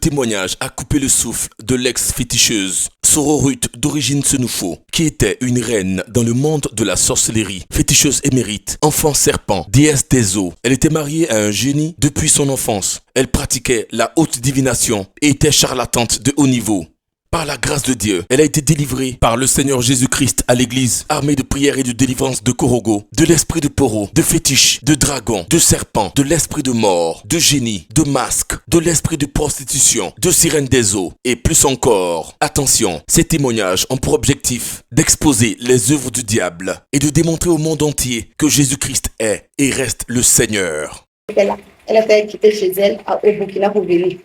témoignage a coupé le souffle de l'ex-féticheuse Sororut d'origine Senoufo, qui était une reine dans le monde de la sorcellerie, féticheuse émérite, enfant serpent, déesse des eaux. Elle était mariée à un génie depuis son enfance. Elle pratiquait la haute divination et était charlatante de haut niveau. Par la grâce de Dieu, elle a été délivrée par le Seigneur Jésus-Christ à l'église, armée de prières et de délivrance de Korogo, de l'esprit de Poro, de fétiche, de dragon, de serpent, de l'esprit de mort, de génie, de masque, de l'esprit de prostitution, de sirène des eaux et plus encore. Attention, ces témoignages ont pour objectif d'exposer les œuvres du diable et de démontrer au monde entier que Jésus-Christ est et reste le Seigneur. Elle était quittée chez elle au Burkina pour venir.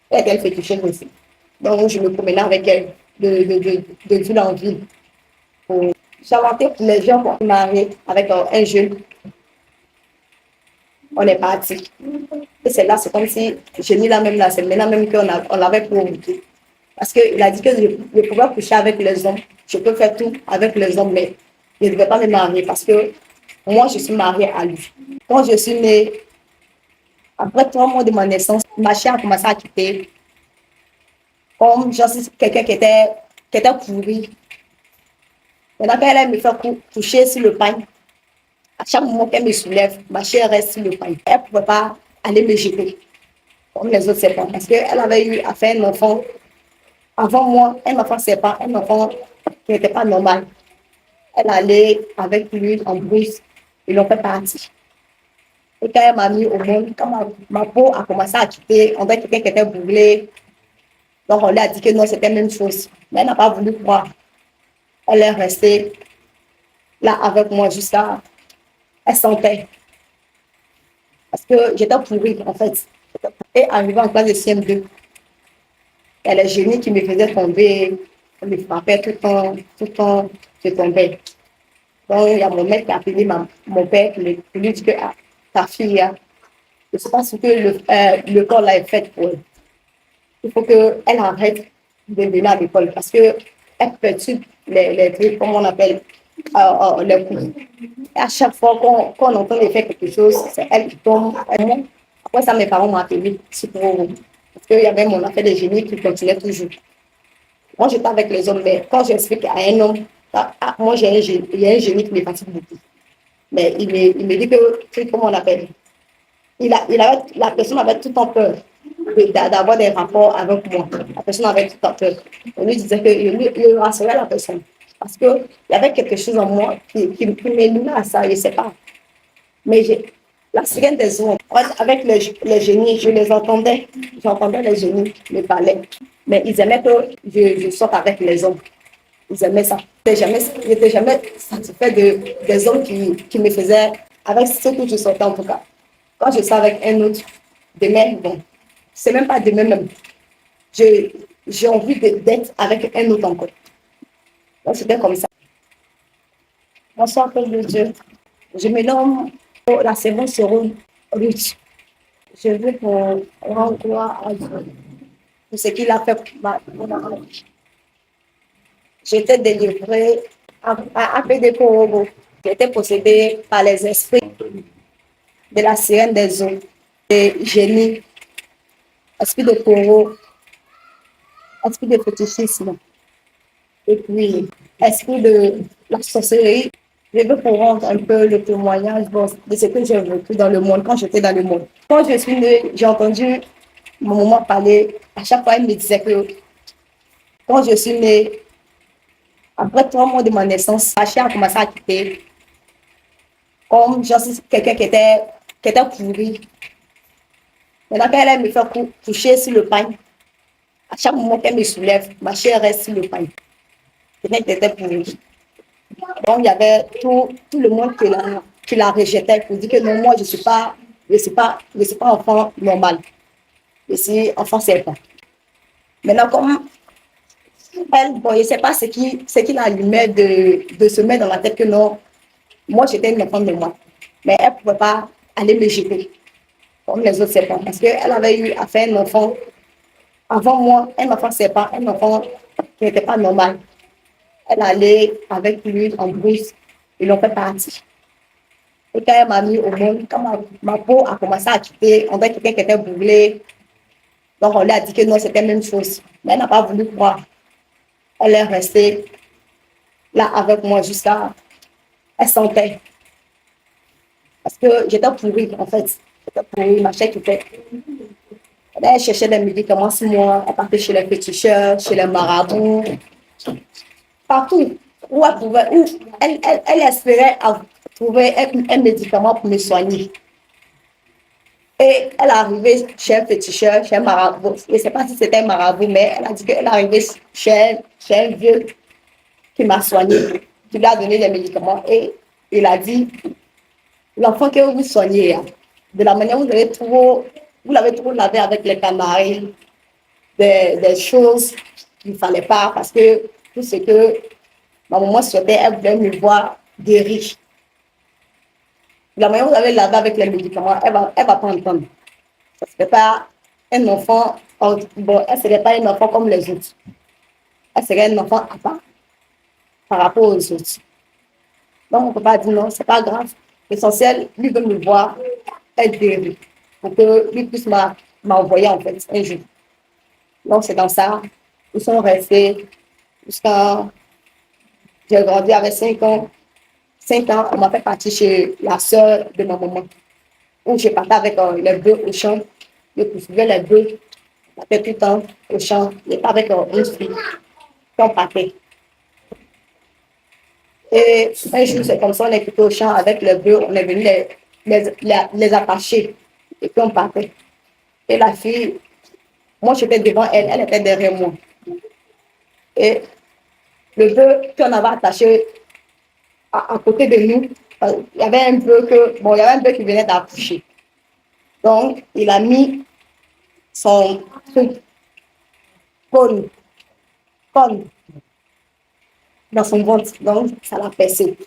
Elle était féticheuse aussi. Donc, je me promenais avec elle de ville en ville. J'inventais pour les gens pour marier avec un jeune. On est parti. Et c'est là, c'est comme si, je dis là même là, c'est maintenant même on l'avait provoqué. Parce qu'il a dit que je pouvais coucher avec les hommes. Je peux faire tout avec les hommes, mais je ne devais pas me marier parce que moi, je suis mariée à lui. Quand je suis née, après 3 mois de ma naissance, ma chair a commencé à quitter. Comme je suis quelqu'un qui était pourri. Maintenant, quand elle me fait coucher sur le pain, à chaque moment qu'elle me soulève, ma chair reste sur le pain. Elle ne pouvait pas aller me jeter, comme les autres serpents, parce qu'elle avait eu à faire un enfant. Avant moi, un enfant serpent, un enfant qui n'était pas normal. Elle allait avec lui en brousse, ils l'ont fait partir. Et quand elle m'a mis au monde, quand ma peau a commencé à quitter, on dirait quelqu'un qui était brûlé. Donc, on lui a dit que non, c'était la même chose. Mais elle n'a pas voulu croire. Elle est restée là avec moi jusqu'à... Elle sentait. Parce que j'étais pourrie, en fait. Et arrivée en classe de CM2, il y a les génies qui me faisaient tomber. Elle me frappait tout le temps, je tombais. Donc, il y a mon maître qui a appelé mon père pour lui dire que ta fille, je ne sais pas ce que le corps là est fait pour elle. Il faut qu'elle arrête de venir à l'école parce qu'elle perturbe les trucs, comme on appelle, les coups. Et à chaque fois qu'on entend elle faire quelque chose, c'est elle qui tombe. Après ça, mes parents m'ont appelé. Parce qu'il y avait mon affaire de génie qui continuait toujours. Moi, j'étais avec les hommes, mais quand j'explique à un homme, moi, il y a un génie qui me fatigue beaucoup. Mais il me dit que, comment on appelle, la personne avait tout le temps peur d'avoir des rapports avec moi. La personne avait tout le temps peur. On lui disait qu'il rassurait la personne. Parce qu'il y avait quelque chose en moi qui m'élimine à ça, je ne sais pas. Mais la sirène des eaux, avec les génies, je les entendais. J'entendais les génies me parler. Mais ils aimaient que je sorte avec les hommes. Ils aimaient ça. Je n'étais jamais satisfait des hommes qui me faisaient, avec ce que je sortais en tout cas. Quand je sors avec un autre, demain, bon, c'est même pas demain même. J'ai envie d'être avec un autre encore. Donc c'était comme ça. Bonsoir, Père de Dieu. Je me nomme la servante Sororut. Je veux pour rendre gloire à Dieu pour ce qu'il a fait pour ma vie. J'étais délivrée à des Korogo. J'étais possédée par les esprits de la sirène des eaux, des génies, esprit de Koro, esprit de fétichisme, et puis esprit de la sorcellerie. Je veux pour rendre un peu le témoignage de ce que j'ai vécu dans le monde, quand j'étais dans le monde. Quand je suis née, j'ai entendu mon maman parler. À chaque fois, elle me disait que quand je suis née, après 3 mois de ma naissance, ma chair a commencé à quitter. Comme je suis quelqu'un qui était pourri. Maintenant, quand elle me fait coucher sur le pain, à chaque moment qu'elle me soulève, ma chair reste sur le pain. Quelqu'un qui était pourri. Donc, il y avait tout le monde qui la rejetait pour dire que non, moi, je ne suis pas enfant normal. Je suis enfant serpent. Maintenant, comme elle, bon, je ne sais pas ce qui l'allumait de se mettre dans la tête que non, moi, j'étais une enfant de moi. Mais elle ne pouvait pas aller me jeter, comme les autres serpents. Parce qu'elle avait eu à faire un enfant, avant moi, un enfant serpent, un enfant qui n'était pas normal. Elle allait avec lui en brousse, ils l'ont fait partir. Et quand elle m'a mis au monde, quand ma peau a commencé à quitter, on dirait quelqu'un qui était brûlé. Donc, on lui a dit que non, c'était la même chose. Mais elle n'a pas voulu croire. Elle est restée là avec moi jusqu'à... Elle sentait. Parce que j'étais pourrie, en fait. J'étais pourrie, ma chair était... Elle cherchait des médicaments sur moi. Elle partait chez les féticheurs, chez les marabouts, partout où elle pouvait, où elle espérait trouver un médicament pour me soigner. Et elle est arrivée chez un féticheur, chez un marabout. Je ne sais pas si c'était un marabout, mais elle a dit qu'elle est arrivée chez un vieux qui m'a soigné, qui lui a donné des médicaments. Et il a dit, l'enfant que vous soignez, de la manière où vous l'avez trop lavé avec les canaries, des choses qu'il ne fallait pas, parce que tout ce que ma maman souhaitait, elle voulait me voir guérie. La manière où vous avez lavé avec les médicaments, elle va pas entendre. Ça ne serait pas un enfant, bon, elle ne serait pas un enfant comme les autres. Elle serait un enfant à part par rapport aux autres. Donc, on ne peut pas dire non, ce n'est pas grave. L'essentiel, lui veut me voir être guérie pour que lui puisse m'envoyer en fait un jour. Donc, c'est dans ça. Ils sont restés jusqu'à... J'ai grandi avec 5 ans. 5 ans, on m'a fait partir chez la sœur de ma maman, où je partais avec les bœufs au champ. Je poursuivais les bœufs, je partais tout le temps au champ. Je partais avec une fille, puis on partait. Et un jour, c'est comme ça, on est quitté au champ avec les bœufs, on est venu les attacher, et puis on partait. Et la fille, moi j'étais devant elle, elle était derrière moi. Et le bœuf qu'on avait attaché à côté de nous, il y avait un bœuf il y avait un bœuf qui venait d'accoucher. Donc, il a mis son truc cône dans son ventre. Donc, ça l'a percé.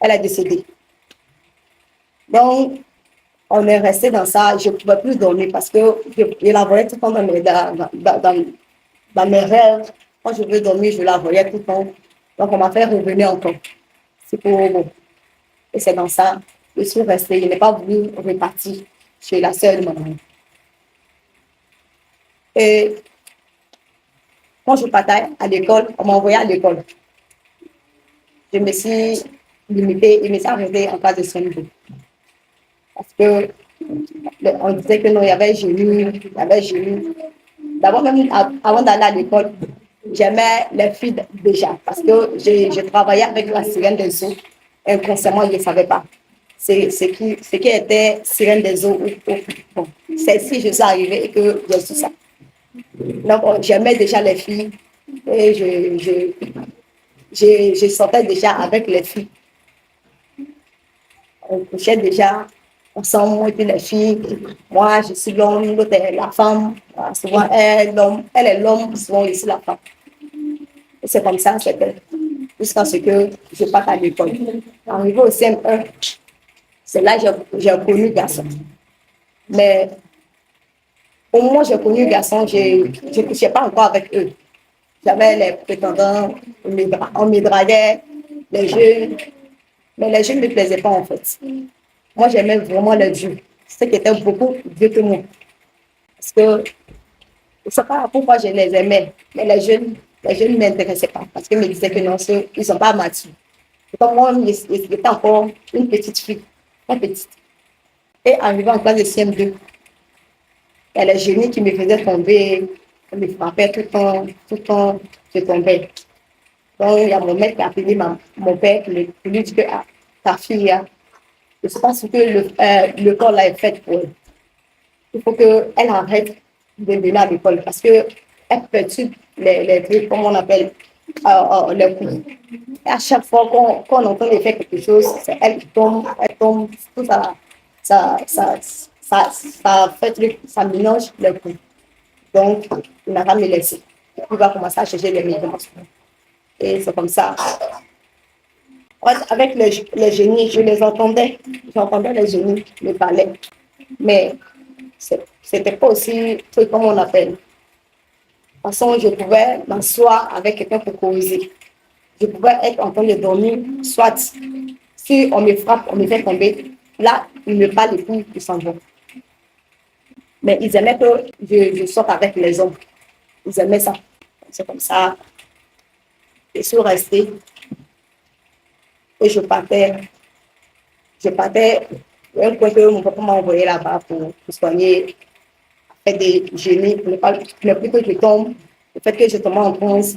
Elle est décédée. Donc, on est resté dans ça. Je ne pouvais plus dormir parce que je la voyais tout le temps dans mes rêves. Quand je veux dormir, je la voyais tout le temps. Donc, on m'a fait revenir encore. C'est pour... Et c'est dans ça. Je suis restée. Je n'ai pas voulu repartir chez la sœur de ma maman. Et quand je partais à l'école, on m'a envoyé à l'école. Je me suis limitée, il me s'est arrêté en classe de CM2. Parce que on disait que non, il y avait génie. D'abord, même avant d'aller à l'école, j'aimais les filles déjà. Parce que j'ai travaillé avec la sirène des eaux. Inconsciemment, je ne savais pas. C'est ce qui était sirène des eaux. Bon, c'est si je suis arrivée et que je suis ça. Donc, j'aimais déjà les filles. Et je sortais déjà avec les filles. On couchait déjà ensemble, moi et puis les filles. Moi, je suis l'homme, l'autre est la femme. Souvent, elle est l'homme, souvent, je suis la femme. Et c'est comme ça, c'était jusqu'à ce que je parte à l'école. Arrivé au CM1, c'est là que j'ai connu garçon. Mais au moment où j'ai connu garçon, je ne couchais pas encore avec eux. J'avais les prétendants, on me draguait, les jeunes. Mais les jeunes ne me plaisaient pas en fait. Moi, j'aimais vraiment les vieux. Ceux qui étaient beaucoup vieux que moi. Parce que je ne sais pas pourquoi je les aimais. Mais les jeunes ne m'intéressaient pas. Parce qu'ils me disaient que non, ils ne sont pas matures. Donc moi, j'étais encore une petite fille. Très petite. Et arrivé en classe de CM2, il y a les génies qui me faisaient tomber. Ils me frappaient tout le temps, je tombais. Donc, il y a mon maître qui a appelé mon père pour lui dire que ta fille, je ne sais pas ce que le corps là est fait pour elle. Il faut qu'elle arrête de venir à l'école parce qu'elle perturbe les trucs, comme on appelle, les coups. Et à chaque fois qu'on entend elle faire quelque chose, c'est elle qui tombe, tout ça fait truc, ça mélange les coups. Donc, il n'a pas me laissé. Il va commencer à chercher les médicaments. Et c'est comme ça. Avec les génies, je les entendais. J'entendais les génies me parler. Mais c'était pas aussi truc comme on appelle. De toute façon, je pouvais m'asseoir avec quelqu'un pour causer. Je pouvais être en train de dormir, soit si on me frappe, on me fait tomber. Là, il me parle et puis il s'en va. Mais ils aimaient que je sorte avec les hommes. Ils aimaient ça. C'est comme ça. Je suis restée et je partais un coin que mon papa m'a envoyé là-bas pour soigner, faire des génies, pour ne plus que je tombe, le fait que je tombe en bronze.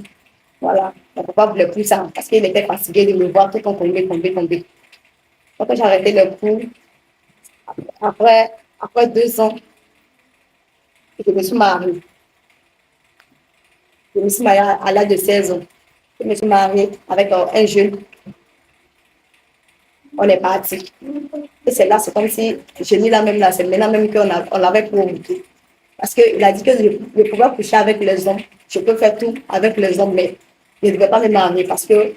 Voilà, mon papa ne voulait plus ça parce qu'il était fatigué de me voir tout le temps tomber. Donc j'ai arrêté le coup. Après 2 ans, je me suis mariée. Je me suis mariée à l'âge de 16 ans. Je me suis mariée avec un jeune. On est parti. Et c'est là, c'est comme si, j'ai mis là même là, c'est maintenant même on l'avait provoqué. Parce qu'il a dit que je pouvais coucher avec les hommes, je peux faire tout avec les hommes, mais je ne devais pas me marier parce que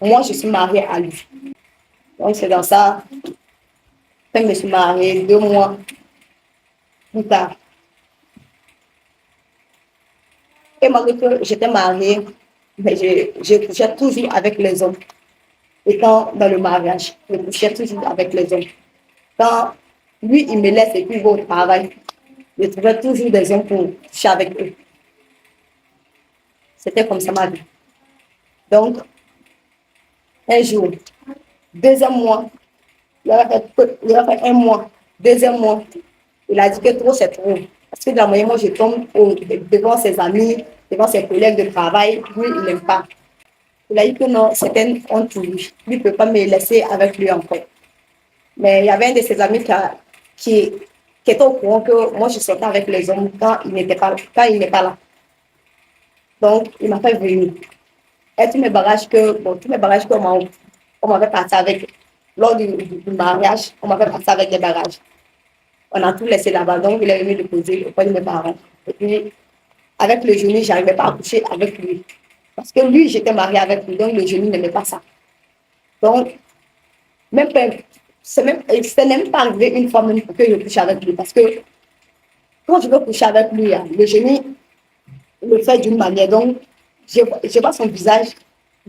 moi, je suis mariée à lui. Donc c'est dans ça, quand je me suis mariée 2 mois plus tard. Et malgré que j'étais mariée, mais je couchais toujours avec les hommes. Étant dans le mariage, je couchais toujours avec les hommes. Quand lui, il me laisse et puis il va au travail, je trouvais toujours des hommes pour coucher avec eux. C'était comme ça ma vie. Donc, un jour, deuxième mois, il a fait un mois, deuxième mois, il a dit que trop c'est trop. Parce que de la moyenne, moi, je tombe devant ses amis, devant ses collègues de travail, lui, il n'aime pas. Il a dit que non, c'était une honte pour lui. Lui ne peut pas me laisser avec lui encore. Mais il y avait un de ses amis qui était au courant que moi, je sortais avec les hommes quand il n'est pas là. Donc, il m'a fait venir. Et tous mes bagages qu'on m'avait passé avec, lors du mariage, on m'avait passé avec des bagages. On a tout laissé là-bas, donc il est venu déposer auprès de mes parents. Et puis, avec le genou, je n'arrivais pas à coucher avec lui. Parce que lui, j'étais mariée avec lui, donc le genou n'aimait pas ça. Donc, même pas, ça n'est même pas arrivé une fois même que je couche avec lui. Parce que quand je veux coucher avec lui, le genou le fait d'une manière. Donc, je vois son visage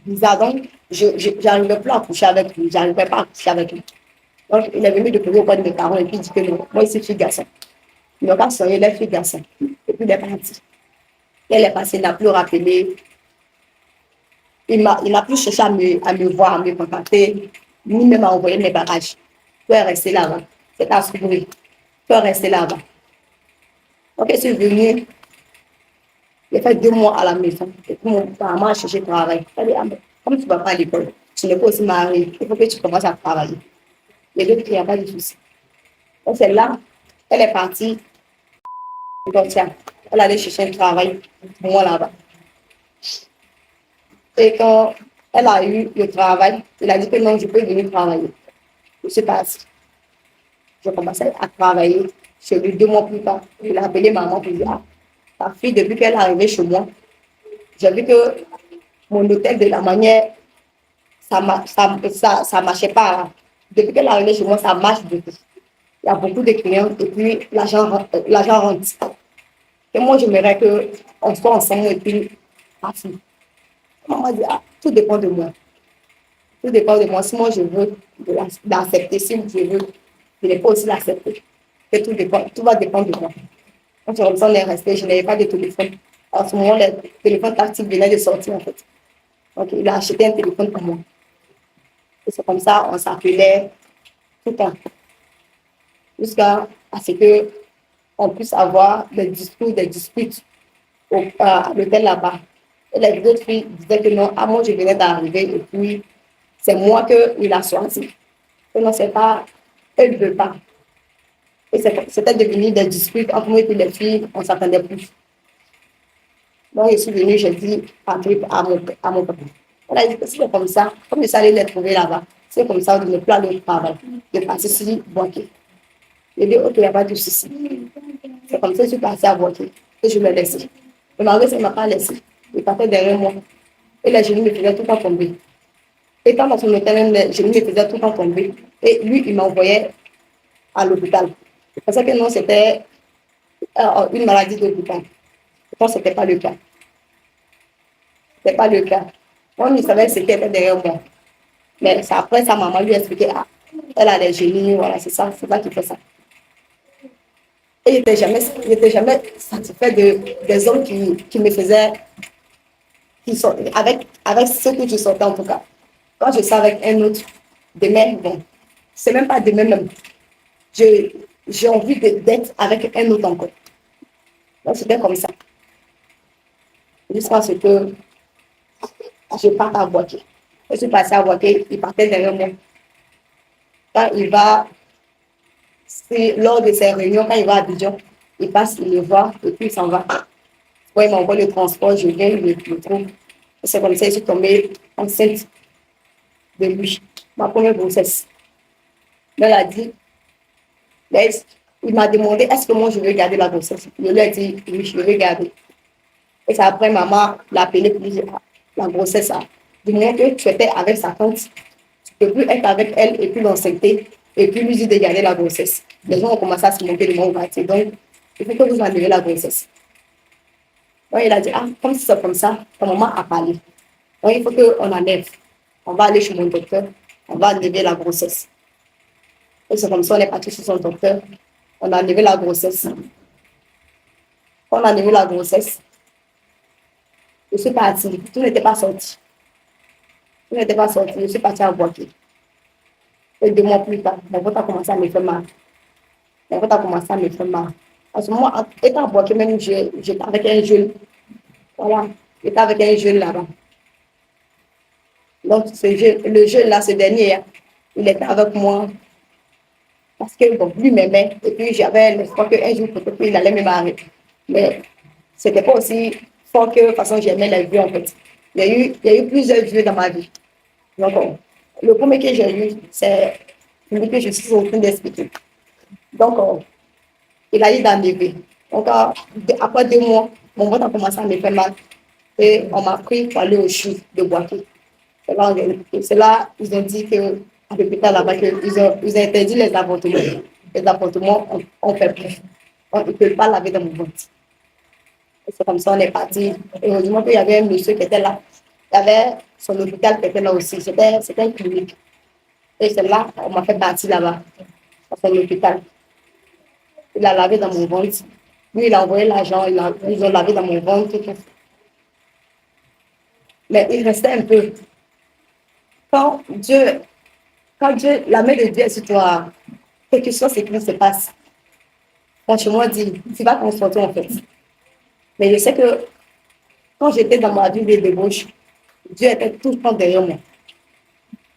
bizarre. Donc, je n'arrivais plus à coucher avec lui. Je n'arrivais pas à coucher avec lui. Donc, il est venu de poser auprès de mes parents et puis il dit que non, moi, ici, fille garçon. Il n'a pas soigné les filles garçon. Et puis, il est parti. Elle est passée, il n'a plus rappelé. Il n'a plus cherché à me voir, à me contacter, ni même à envoyer mes bagages. Tu es resté là-bas. C'est à s'ouvrir. Tu es resté là-bas. Donc, je suis venue. J'ai fait 2 mois à la maison. Et puis, mon maman a cherché travail. Elle dit, ah, comme tu ne vas pas à l'école, tu ne peux aussi marier. Il faut que tu commences à travailler. Les deux, il n'y a pas de souci. Donc, c'est là, elle est partie. Elle allait chercher un travail pour moi là-bas. Et quand elle a eu le travail, elle a dit que non, je peux venir travailler. Je suis partie. J'ai commencé à travailler chez lui 2 mois plus tard. Il a appelé maman pour dire, ah, ta fille, depuis qu'elle est arrivée chez moi, j'ai vu que mon hôtel, de la manière, ça marchait pas. Depuis qu'elle est arrivée chez moi, ça marche beaucoup. Il y a beaucoup de clients et puis l'argent rentre. Et moi, j'aimerais qu'on soit ensemble et puis, parti. Maman dit, ah, tout dépend de moi. Tout dépend de moi. Si moi, je veux l'accepter, si je veux, je n'ai pas aussi l'accepter. Que tout va dépendre de moi. Quand on est resté, je n'avais pas de téléphone. À ce moment, le téléphone tactile venait de sortir, en fait. Donc, il a acheté un téléphone pour moi. Et c'est comme ça, on s'appelait tout le temps. Jusqu'à ce qu'on puisse avoir des disputes à l'hôtel là-bas. Et les autres filles disaient que non, à moi, je venais d'arriver et puis c'est moi qu'il a choisi. Et non, c'est pas, elle ne veut pas. Et c'était devenu des disputes entre moi et les filles, on ne s'attendait plus. Donc, je suis venue, j'ai dit à mon papa. On a dit que c'est comme ça, comme je suis allée les trouver là-bas, c'est comme ça, de ne plus aller au travail, de passer sur Boaké. J'ai dit, ok, il n'y a pas de souci. C'est comme ça que je suis passée à Boaké, que je l'ai laissé. Le mari, ça ne m'a pas laissé. Il partait derrière moi. Et les genoux me faisaient tout le temps tomber. Et quand dans son hôtel, les genoux me faisaient tout le temps tomber. Et lui, il m'envoyait à l'hôpital. Je pensais que non, c'était une maladie d'hôpital. Pourtant, ce n'était pas le cas. Ce n'était pas le cas. Moi, je savais ce qui était derrière moi. Mais après, sa maman lui a expliqué, ah, elle a les genoux, voilà, c'est ça qui fait ça. Et il n'était jamais satisfait des hommes qui me faisaient, qui sont, avec ce que je sortais en tout cas. Quand je suis avec un autre, demain, bon, c'est même pas demain même. J'ai envie d'être avec un autre encore. Donc c'était comme ça. Jusqu'à ce que je parte à Boaké. Je suis passée à Boaké, il partait derrière moi. Quand il va, c'est lors de ses réunions, quand il va à Abidjan, il passe, il le voit, et puis il s'en va. Ouais, il m'envoie le transport, je viens, il le trouve. C'est comme ça que je suis tombée enceinte de lui. Ma première grossesse. Elle a dit, ben, il m'a demandé est-ce que moi je veux garder la grossesse. Je lui ai dit oui, je veux garder. Et c'est après maman l'a appelé pour lui dire la grossesse. Du moment que tu étais avec sa tante, tu ne peux plus être avec elle et puis l'enceinte et puis lui dire de garder la grossesse. Les gens ont commencé à se moquer de mon quartier. Donc, il faut que vous enlevez la grossesse. Donc, il a dit, ah, comme c'est comme ça, ta maman a parlé. Donc, il faut qu'on enlève. On va aller chez mon docteur, on va enlever la grossesse. Et c'est comme ça, on est parti chez son docteur, on a enlevé la grossesse. Quand on a enlevé la grossesse, je suis partie, tout n'était pas sorti. Tout n'était pas sorti, je suis partie à Boaké. Et 2 mois plus tard, mon ventre a commencé à me faire mal. Mon ventre a commencé à me faire mal. En ce moment, étant à Boaké, même, j'étais avec un jeune. Voilà, j'étais avec un jeune là-bas. Donc, le jeune là, ce dernier, il était avec moi parce que bon, lui m'aimait et puis j'avais l'espoir qu'un jour, peut-être qu'il allait me marier. Mais ce n'était pas aussi fort que de toute façon j'aimais la vie en fait. Il y a eu plusieurs vieux dans ma vie. Donc, le premier que j'ai eu, c'est celui que je suis en train d'expliquer. Donc, il a eu d'enlever. Donc, après 2 mois, mon ventre a commencé à me faire mal et on m'a pris pour aller au CHU de Boaké. C'est là ils ont dit que à l'hôpital là-bas, ils ont interdit les avortements. Les avortements, on fait plus. On ne peut pas laver dans mon ventre. C'est comme ça, on est parti. Et heureusement qu'il y avait un monsieur qui était là. Il y avait son hôpital qui était là aussi. C'était une clinique. Et c'est là, on m'a fait partir là-bas, dans son hôpital. Il a lavé dans mon ventre. Lui, il a envoyé l'argent, ils ont lavé dans mon ventre. Tout. Mais il restait un peu. Quand Dieu, la main de Dieu est sur toi, quelque chose c'est qui se passe. Franchement, dit, tu vas t'en sortir en fait. Mais je sais que quand j'étais dans ma vie de débauche, Dieu était tout le temps derrière moi.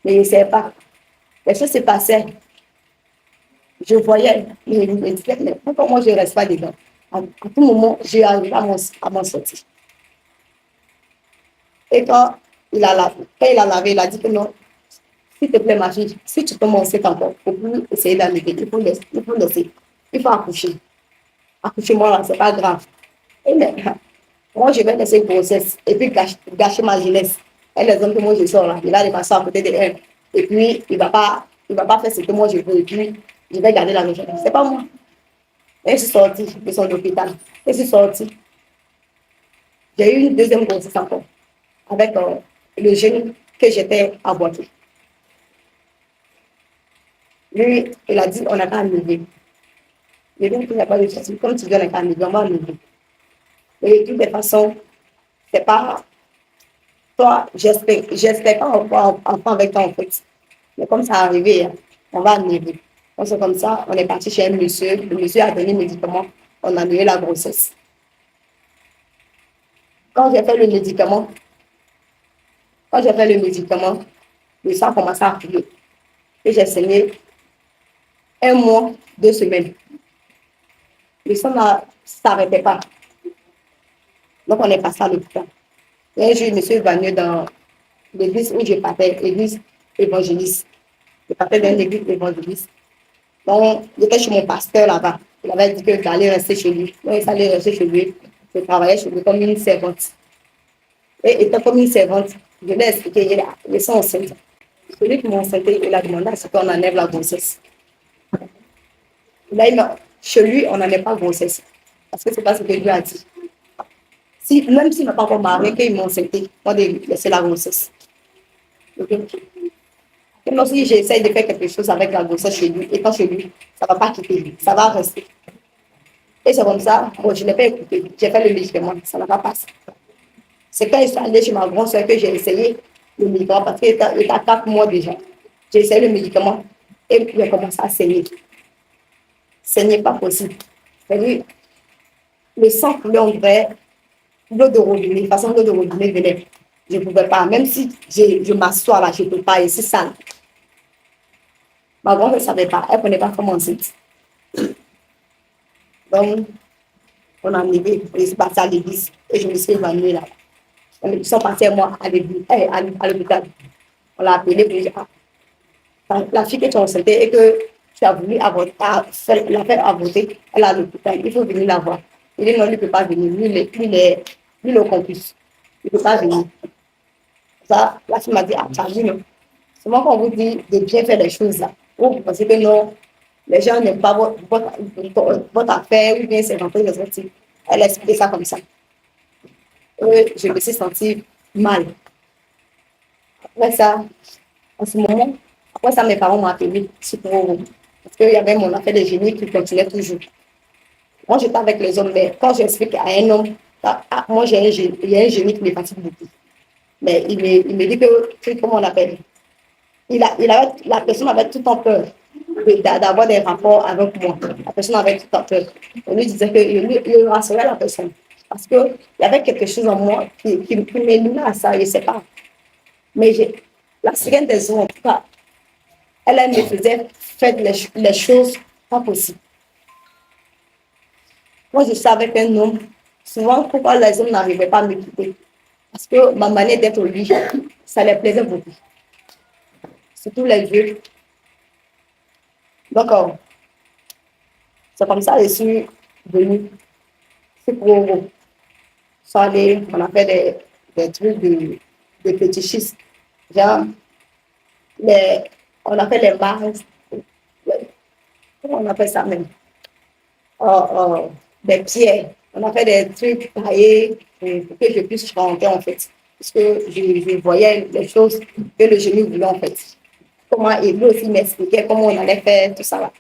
Mais je ne savais pas. Les choses se passaient. Je voyais, mais je me disais, mais pourquoi moi je ne reste pas dedans? À tout moment, j'ai arrivé à m'en sortir. Et quand il a lavé, il a dit que non, s'il te plaît, ma fille, si tu peux m'enseigner encore, il ne faut plus essayer d'enlever, il faut laisser. Il faut accoucher. Accoucher-moi là, ce n'est pas grave. Et mais, moi, je vais laisser une grossesse et puis gâcher ma jeunesse. Et les hommes que moi je sors là, il va les passer à côté de elle. Et puis, il va pas faire ce que moi je veux. Et puis, je vais garder la maison. C'est pas moi. Et je suis sortie de son hôpital. Et je suis sortie. J'ai eu une deuxième grossesse encore avec le jeune que j'étais à Boaké. Lui, il a dit, on n'a qu'à enlever. Mais donc, il n'y a pas de souci. Comme tu dis, on n'a qu'à enlever, on va enlever. Et de toutes les façons, c'est pas. Toi, j'espère pas avoir enfant avec toi en fait. Mais comme ça arrivé, hein, on va enlever. Donc c'est comme ça, on est parti chez un monsieur. Le monsieur a donné le médicament, on a annulé la grossesse. Quand j'ai fait le médicament, quand j'ai fait le médicament, le sang commençait à couler. Et j'ai saigné 1 mois, 2 semaines. Le sang ne s'arrêtait pas. Donc on est passé à l'hôpital. Et un jour, monsieur va venir dans l'église où je partais, l'église évangéliste. Je partais dans l'église évangéliste. Donc, j'étais chez mon pasteur là-bas. Il avait dit que j'allais rester chez lui. Donc, il fallait rester chez lui. Je travaillais chez lui comme une servante. Et étant comme une servante, je lui ai expliqué, ils sont enceintes. Celui qui m'a enceinte, il a demandé à ce qu'on enlève la grossesse. Là, chez lui, on n'enlève pas la grossesse. Parce que c'est pas ce que Dieu a dit. Même s'il n'a pas encore marié, qu'il m'a enceinte, on doit laisser la grossesse. Okay? Et moi aussi, j'essaye de faire quelque chose avec la grossesse chez lui. Et quand chez lui, ça ne va pas quitter lui. Ça va rester. Et c'est comme ça, bon, je n'ai pas écouté. J'ai fait le médicament, ça n'a pas passé. C'est quand je suis allée chez ma grande soeur que j'ai essayé le médicament parce qu'il était à 4 mois déjà. J'ai essayé le médicament et j'ai commencé à saigner. Saigner pas possible. C'est-à-dire, le sang coulait en vrai, l'eau de robinet, de toute façon, l'eau de robinet venait. Je ne pouvais pas, même si je m'assois là, je ne peux pas, et c'est sale. Ma grand ne savait pas, elle ne connaît pas comment enceinte. Donc, on a amené, on est parti à l'église et je me suis évanouie là. Ils sont partis moi à l'église, à l'hôpital. On l'a appelé pour dire, la fille que tu as enceinte et que tu as voulu avorter, la faire avorter, elle est à l'hôpital, il faut venir la voir. Il dit non, il ne peut pas venir, lui le campus. Il ne peut pas venir. Ça, la fille m'a dit, ah, tu as vu, non. C'est moi qu'on vous dit de bien faire les choses là. Vous pensez que non, les gens n'aiment pas votre affaire ou bien c'est rentré les autres. Elle a expliqué ça comme ça. Je me suis sentie mal. Après ça, en ce moment, après ça, mes parents m'ont appelé parce qu'il y avait mon affaire de génie qui continuait toujours. Moi, j'étais avec les hommes, mais quand j'explique à un homme, moi, il y a un génie qui me fatigue beaucoup. Mais il me dit que, comment on appelle, la personne avait tout le temps peur d'avoir des rapports avec moi. La personne avait tout le temps peur. On lui disait qu'il rassurait la personne. Parce qu'il y avait quelque chose en moi qui m'élimine à ça, je ne sais pas. Mais la sirène des eaux, en tout cas, elle me faisait faire les choses pas possibles. Moi, je suis avec un homme. Souvent, pourquoi les hommes n'arrivaient pas à me quitter? Parce que ma manière d'être au lit, ça les plaisait beaucoup. Surtout les vieux. Donc, c'est comme ça que je suis venue. C'est pour aller, on a fait des trucs de fétichistes. Genre, on a fait les bases. Comment on appelle ça même? Des pierres. On a fait des trucs taillés pour que je puisse chanter en fait. Parce que je voyais les choses que le génie voulait en fait. Comment il lui aussi m'expliquait comment on allait faire tout ça là.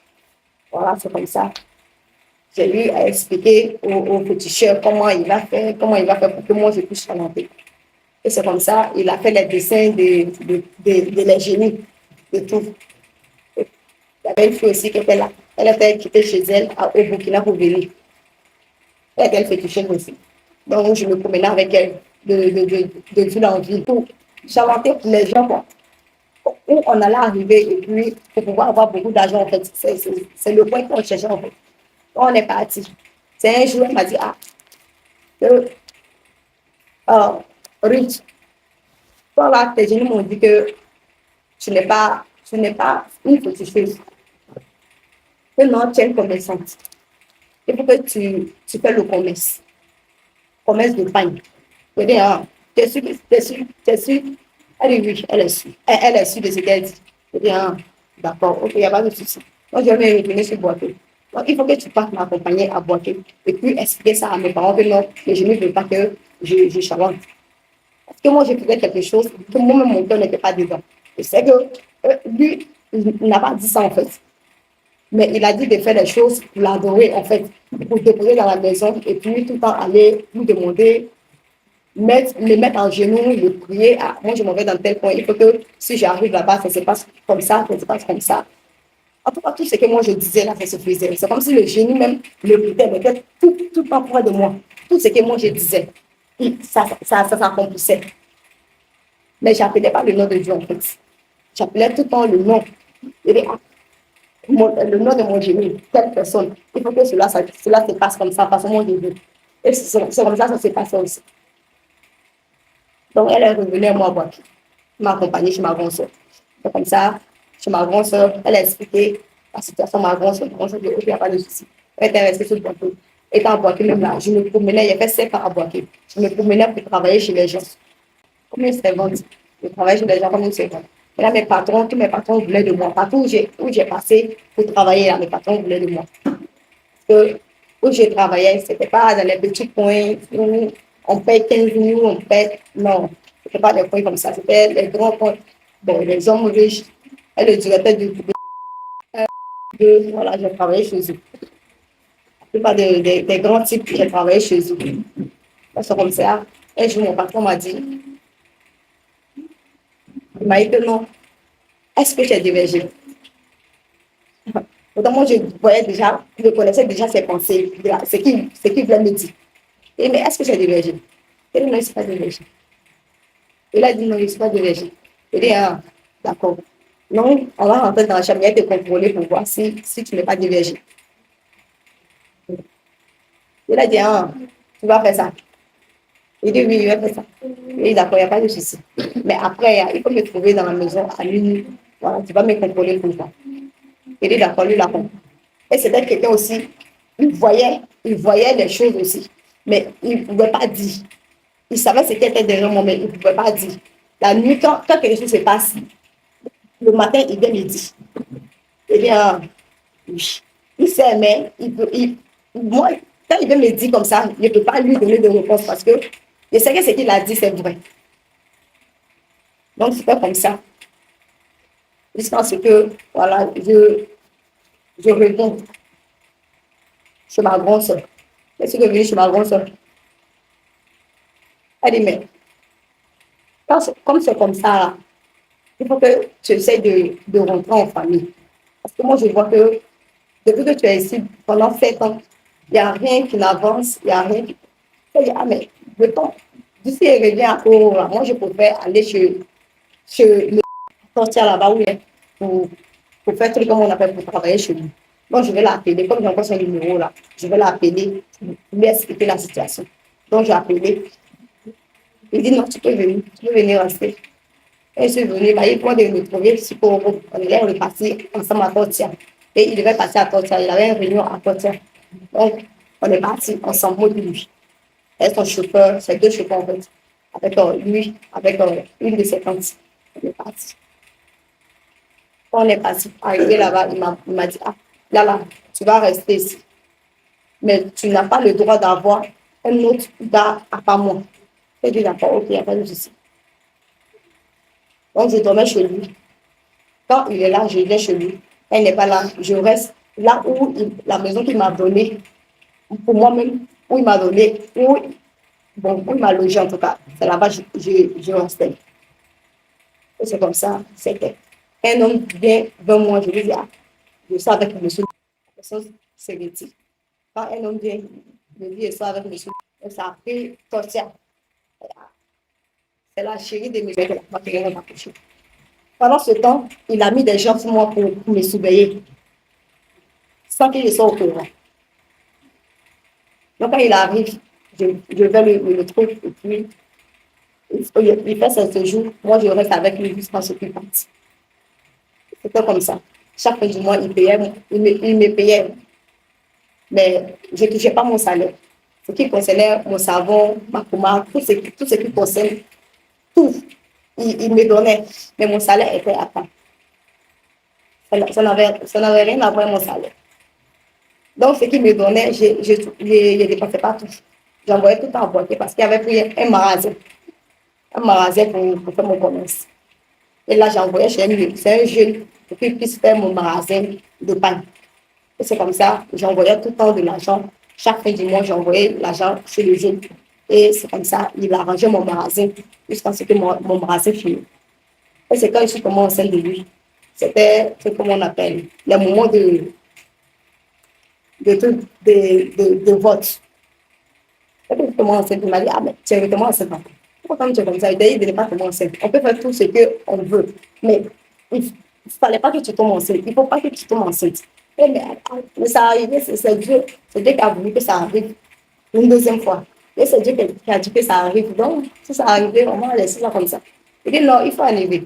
Voilà, c'est comme ça. J'ai eu à expliquer au féticheur comment il va faire pour que moi je puisse chanter. Et c'est comme ça, il a fait les dessins de les génies, de tout. Il y avait une fille aussi qui était là. Elle était quittée chez elle au Burkina pour venir. Elle fétichait aussi. Donc, je me promenais avec elle de ville en ville pour chanter pour les gens. Quoi. Où on allait arriver et puis pour pouvoir avoir beaucoup d'argent en fait. C'est le point qu'on cherchait en fait. On est parti. C'est un jour, elle m'a dit, Ruth, toi là, tes génies m'ont dit que tu n'es pas une féticheuse. Que non, tu es une commerçante. Il faut que tu fais le commerce de pain. Je dis, t'es sûr. Elle dit oui, elle est sûre. Elle est sûre de ce qu'elle dit. Je dis, d'accord, ok, il n'y a pas de souci. Moi, je vais revenir sur Boaké. Donc, il faut que tu partes m'accompagner à Boaké et puis expliquer ça à mes parents que non, mais je ne veux pas que je chante. Parce que moi, je faisais quelque chose que moi-même, mon cœur n'était pas dedans. Je sais que lui, il n'a pas dit ça en fait. Mais il a dit de faire des choses pour l'adorer, en fait, pour déposer dans la maison et puis tout le temps aller lui demander, le mettre en genoux, le prier. Ah, moi, je m'en vais dans tel point. Il faut que si j'arrive là-bas, ça se passe comme ça, ça se passe comme ça. En tout cas, tout ce que moi je disais là, ça se faisait. C'est comme si le génie même le guidait, mais tout le temps près de moi. Tout ce que moi je disais, ça s'accomplissait. Mais je n'appelais pas le nom de Dieu, en fait. J'appelais tout le temps le nom. Le nom de mon génie, telle personne. Il faut que cela se passe comme ça, parce que moi je veux. Et c'est comme ça que ça s'est passé aussi. Donc elle est revenue à moi voir. Elle m'a accompagnée chez ma grande soeur. C'est comme ça, chez ma grande soeur, elle a expliqué la situation de ma grande soeur. Ma grande soeur dit, ok, il n'y a pas de souci. Elle était restée sur le bateau. Étant à Boaké, même là, je me promenais, il y avait 7 ans à Boaké. Je me promenais pour travailler chez les gens. Comme une servante. Je travaillais chez les gens comme une servante. Et là, tous mes patrons voulaient de moi. Partout où j'ai passé pour travailler, là, mes patrons voulaient de moi. Parce que où j'ai travaillé, ce n'était pas dans les petits coins où on paye 15 000, on paye. Non, ce n'était pas des coins comme ça. C'était les grands coins. Bon, les hommes riches. Et le directeur voilà, j'ai travaillé chez eux. plupart des grands types qui ont travaillé chez eux. C'est comme ça. Un jour, mon patron m'a dit, il m'a dit que non, est-ce que tu es divergé? Pourtant, moi, je voyais déjà, je connaissais déjà ses pensées, ce qu'il voulait me dire. Et mais est-ce que j'ai divergé? Il dit non, je ne suis pas divergé. Il a dit non, je ne suis pas divergé. Il dit ah, d'accord. Non, on va rentrer dans la chambre et te contrôler pour voir si tu n'es pas divergé. Il a dit ah, tu vas faire ça. Il dit oui, je vais faire ça. Il dit d'accord, il n'y a pas de souci. Mais après, il faut me trouver dans la maison à minuit. Voilà, tu vas me contrôler pour ça. Il dit d'accord, lui, il a compris. Et c'était quelqu'un aussi, il voyait les choses aussi, mais il ne pouvait pas dire. Il savait ce qui était derrière moi, mais il ne pouvait pas dire. La nuit, quand quelque chose se passe, le matin, il vient me dire. Il vient, oui. Il sait, mais moi, quand il vient me dire comme ça, je ne peux pas lui donner de réponse parce que je sais que ce qu'il a dit, c'est vrai. Donc, c'était comme ça. Jusqu'à ce que, voilà, je reviens chez ma grande soeur. Je suis revenue chez ma grande soeur. Elle dit, mais comme c'est comme ça, là, il faut que tu essaies de rentrer en famille. Parce que moi, je vois que depuis que tu es ici pendant 7 ans, il n'y a rien qui n'avance, il n'y a rien qui. Je dis, ah, mais le temps, d'ici il revient à Aurora, moi, je préfère aller chez le sortir là-bas où il est pour faire tout comme on appelle pour travailler chez lui. Donc, je vais l'appeler, comme j'ai encore son numéro là, je vais l'appeler, lui expliquer la situation. Donc, j'ai appelé. Il dit non, tu peux venir rester. Et je suis venue, il m'a dit, moi, de me trouver psychologue. On est reparti ensemble à Tortia. Et il devait passer à Tortia, il avait une réunion à Tortia. Donc, on est parti ensemble, moi, lui. Et son chauffeur, c'est 2 chauffeurs en fait. Avec lui, avec une de ses tantes. On est parti. Quand on est parti, arrivé là-bas, il m'a dit, ah, là, tu vas rester ici. Mais tu n'as pas le droit d'avoir un autre gars à part moi. J'ai dit, d'accord, ok, il n'y a pas de souci. Donc, je dormais chez lui. Quand il est là, je viens chez lui. Quand il n'est pas là, je reste là où la maison qu'il m'a donnée, pour moi-même, où il m'a donné, où il m'a logé en tout cas. C'est là-bas que je restais. Et c'est comme ça, c'était. Un homme vient vers moi, je lui dis, ah, je suis avec monsieur. La personne s'est retirée. Quand un homme vient, je dis, je suis avec monsieur. Et ça a fait sortir. C'est la chérie de mes enfants qui m'a couché. Pendant ce temps, il a mis des gens sur moi pour me surveiller, sans qu'il soit au courant. Donc, quand il arrive, je vais le trouver, et puis il fait son séjour. Moi, je reste avec lui jusqu'à ce qu'il parte. C'était comme ça. Chaque fin du mois, il me payait. Mais je ne touchais pas mon salaire. Ce qui concernait mon savon, ma pommade, tout ce qui concerne, tout, il me donnait. Mais mon salaire était à part. Ça n'avait rien à voir avec mon salaire. Donc, ce qu'il me donnait, je ne dépensais pas tout. J'envoyais tout en boîte parce qu'il y avait pris un magasin. Un magasin pour faire mon commerce. Et là, j'envoyais chez lui. C'est un jeune pour qu'il puisse faire mon magasin de pain. Et c'est comme ça, j'envoyais tout le temps de l'argent. Chaque fin du mois, j'envoyais l'argent chez le jeune. Et c'est comme ça, il arrangeait mon magasin jusqu'à ce que mon magasin finisse. Et c'est quand je suis tombée enceinte de lui. C'était, comment on appelle, les moments de vote. Et puis, je enceinte, il m'a dit, ah, mais tu es vraiment enceinte. Pourquoi tu es comme ça? Il dit, il n'est pas vraiment enceinte. On peut faire tout ce qu'on veut. Mais il ne fallait pas que tu tombes enceinte. Il ne faut pas que tu tombes enceinte. Mais ça arrivait, c'est Dieu qui a voulu que ça arrive une deuxième fois. Et c'est Dieu qui a dit que ça arrive. Donc, si ça arrivait, on va laisser ça comme ça. Il dit, non, il faut arriver.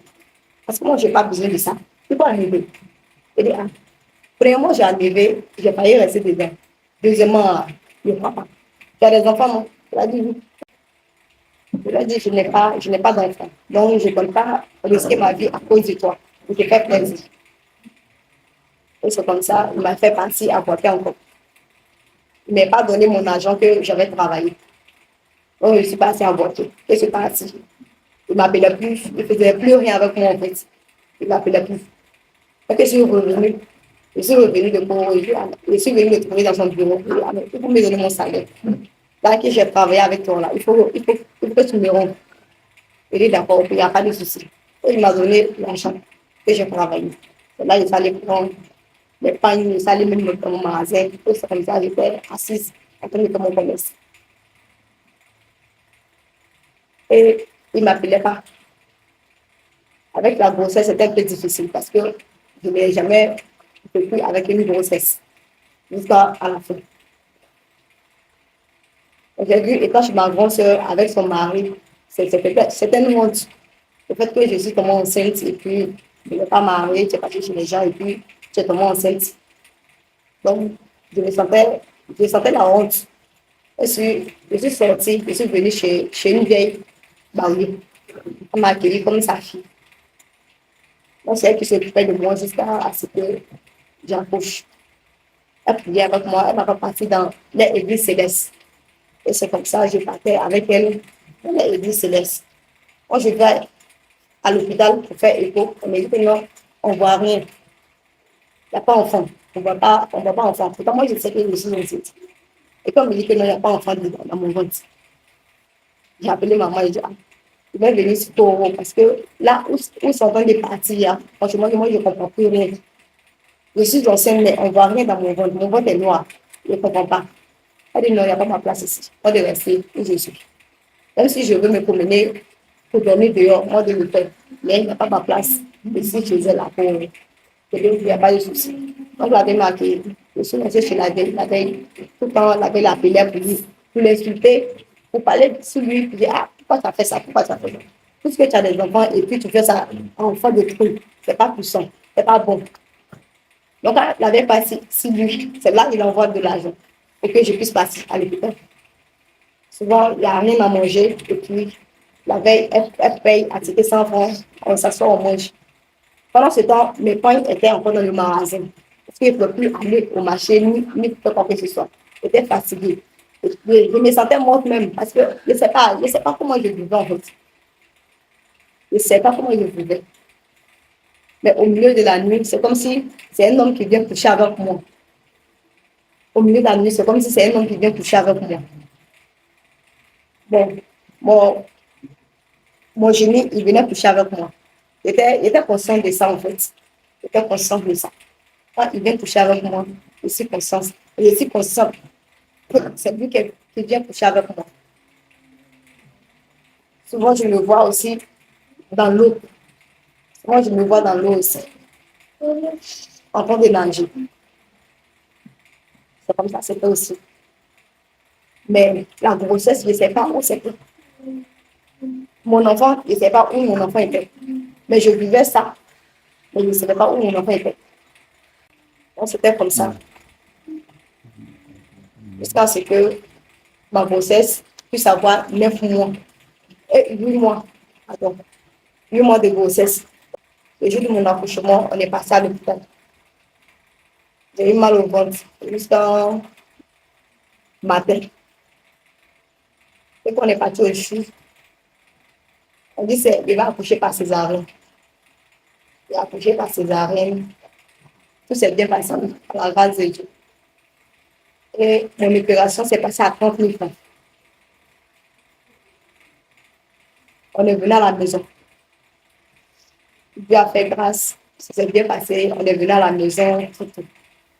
Parce que moi, je n'ai pas besoin de ça. Il faut arriver. Il dit, ah. Premièrement, j'ai arrivé, j'ai failli rester dedans. Deuxièmement, je ne crois pas. Tu as des enfants, non? Il a dit oui. Il a dit, je n'ai pas d'enfants. Donc, je ne peux pas risquer ma vie à cause de toi. Je te fais plaisir. Et c'est comme ça, il m'a fait partir à voter encore. Il ne m'a pas donné mon argent que j'avais travaillé. Donc, je suis partie à voter. Et je suis partie. Il ne m'appelait plus. Il ne faisait plus rien avec moi, en fait. Il ne m'appelait plus. Et que je suis revenue. Je suis revenue de Poro, je suis venue me trouver dans son bureau. Il faut me donner mon salaire. Là que j'ai travaillé avec toi, là, il faut que tu me rends. Il est d'accord, il n'y a pas de souci. Et il m'a donné l'argent que j'ai travaillé. Et là, il fallait prendre les pagnes, il fallait même mettre dans mon magasin. Et c'est comme ça, j'étais assise en train de faire mon commerce. Et il ne m'appelait pas. Avec la grossesse, c'était un peu difficile parce que je n'ai jamais vécu avec une grossesse jusqu'à la fin. J'ai vu, étant chez ma grande soeur avec son mari, c'était une honte. Le fait que je suis tombée enceinte et puis je n'ai pas marié, j'ai passé chez les gens et puis j'ai tombé enceinte. Donc, je me sentais la honte. Je suis sortie, je suis venue chez une vieille mariée. Elle m'a accueillie comme sa fille. Donc, c'est elle qui s'occupait de moi jusqu'à ce que j'accouche. Elle priait avec moi, elle m'a fait partir dans l'église céleste. Et c'est comme ça que je partais avec elle dans l'église céleste. Moi, je vais à l'hôpital pour faire écho. On me dit que non, on ne voit rien. Il n'y a pas enfant. On voit pas enfant. Pourtant, moi, je sais que je suis enceinte. Et quand on me dit que non, il n'y a pas enfant dans mon ventre, j'ai appelé maman et dit, ah, je vais venir sur Toro parce que là où ils sont en train de partir, franchement, moi, je ne comprends plus rien. Je suis enceinte, mais on ne voit rien dans mon ventre. Mon ventre est noir. Je ne comprends pas. Elle dit non, il n'y a pas ma place ici. Moi, de rester où je suis. Même si je veux me promener pour dormir dehors, moi, de le faire. Mais il n'y a pas ma place ici chez elle là pour. Il n'y a pas de souci. Donc, la veille marqué. Je suis restée chez la veille. La veille, tout le temps, la veille l'appelait pour l'insulter, pour parler sur lui, pour dire, ah, pourquoi tu as fait ça, pourquoi tu as fait ça. Puisque tu as des enfants et puis tu fais ça en fin de truc, c'est pas puissant, c'est pas bon. Donc, elle n'avait pas si lui, c'est là qu'il envoie de l'argent pour que je puisse passer à l'hôpital. Souvent, il n'y a rien à manger et puis la veille, elle paye à ticket 100 francs, on s'assoit, on mange. Pendant ce temps, mes points étaient encore dans le magasin. Parce qu'il ne peut plus aller au marché ni faire quoi que ce soit. J'étais fatiguée. Je me sentais morte même parce que je ne sais pas comment je vivais en fait. Je ne sais pas comment je vivais. Mais au milieu de la nuit, c'est comme si c'est un homme qui vient coucher avec moi. Au milieu de la nuit, c'est comme si c'est un homme qui vient coucher avec moi. Bon, mon, mon génie, il venait coucher avec moi. Il était conscient de ça en fait. Il était conscient de ça. Quand il vient coucher avec moi, je suis consciente. Je suis consciente que c'est lui qui vient coucher avec moi. Souvent, je me vois aussi dans l'eau. Souvent, je me vois dans l'eau aussi, en train de nager. C'est comme ça, c'était aussi. Mais la grossesse, je ne sais pas où c'était. Mon enfant, je ne sais pas où mon enfant était. Mais je vivais ça, mais je ne savais pas où mon enfant était. Donc, c'était comme ça. Jusqu'à ce que ma grossesse puisse avoir 9 mois. Et 8 mois. Attends, 8 mois de grossesse. Le jour de mon accouchement, on est passé à l'hôpital. J'ai eu mal au ventre jusqu'à matin. Et qu'on est parti au CHU, on dit qu'il va accoucher par césarienne. Il a accouché par césarienne. Tout s'est bien passé à la grâce de Dieu. Et mon opération s'est passée à 30 000 francs. On est venu à la maison. Dieu a fait grâce. Ça s'est bien passé. On est venu à la maison. Tout.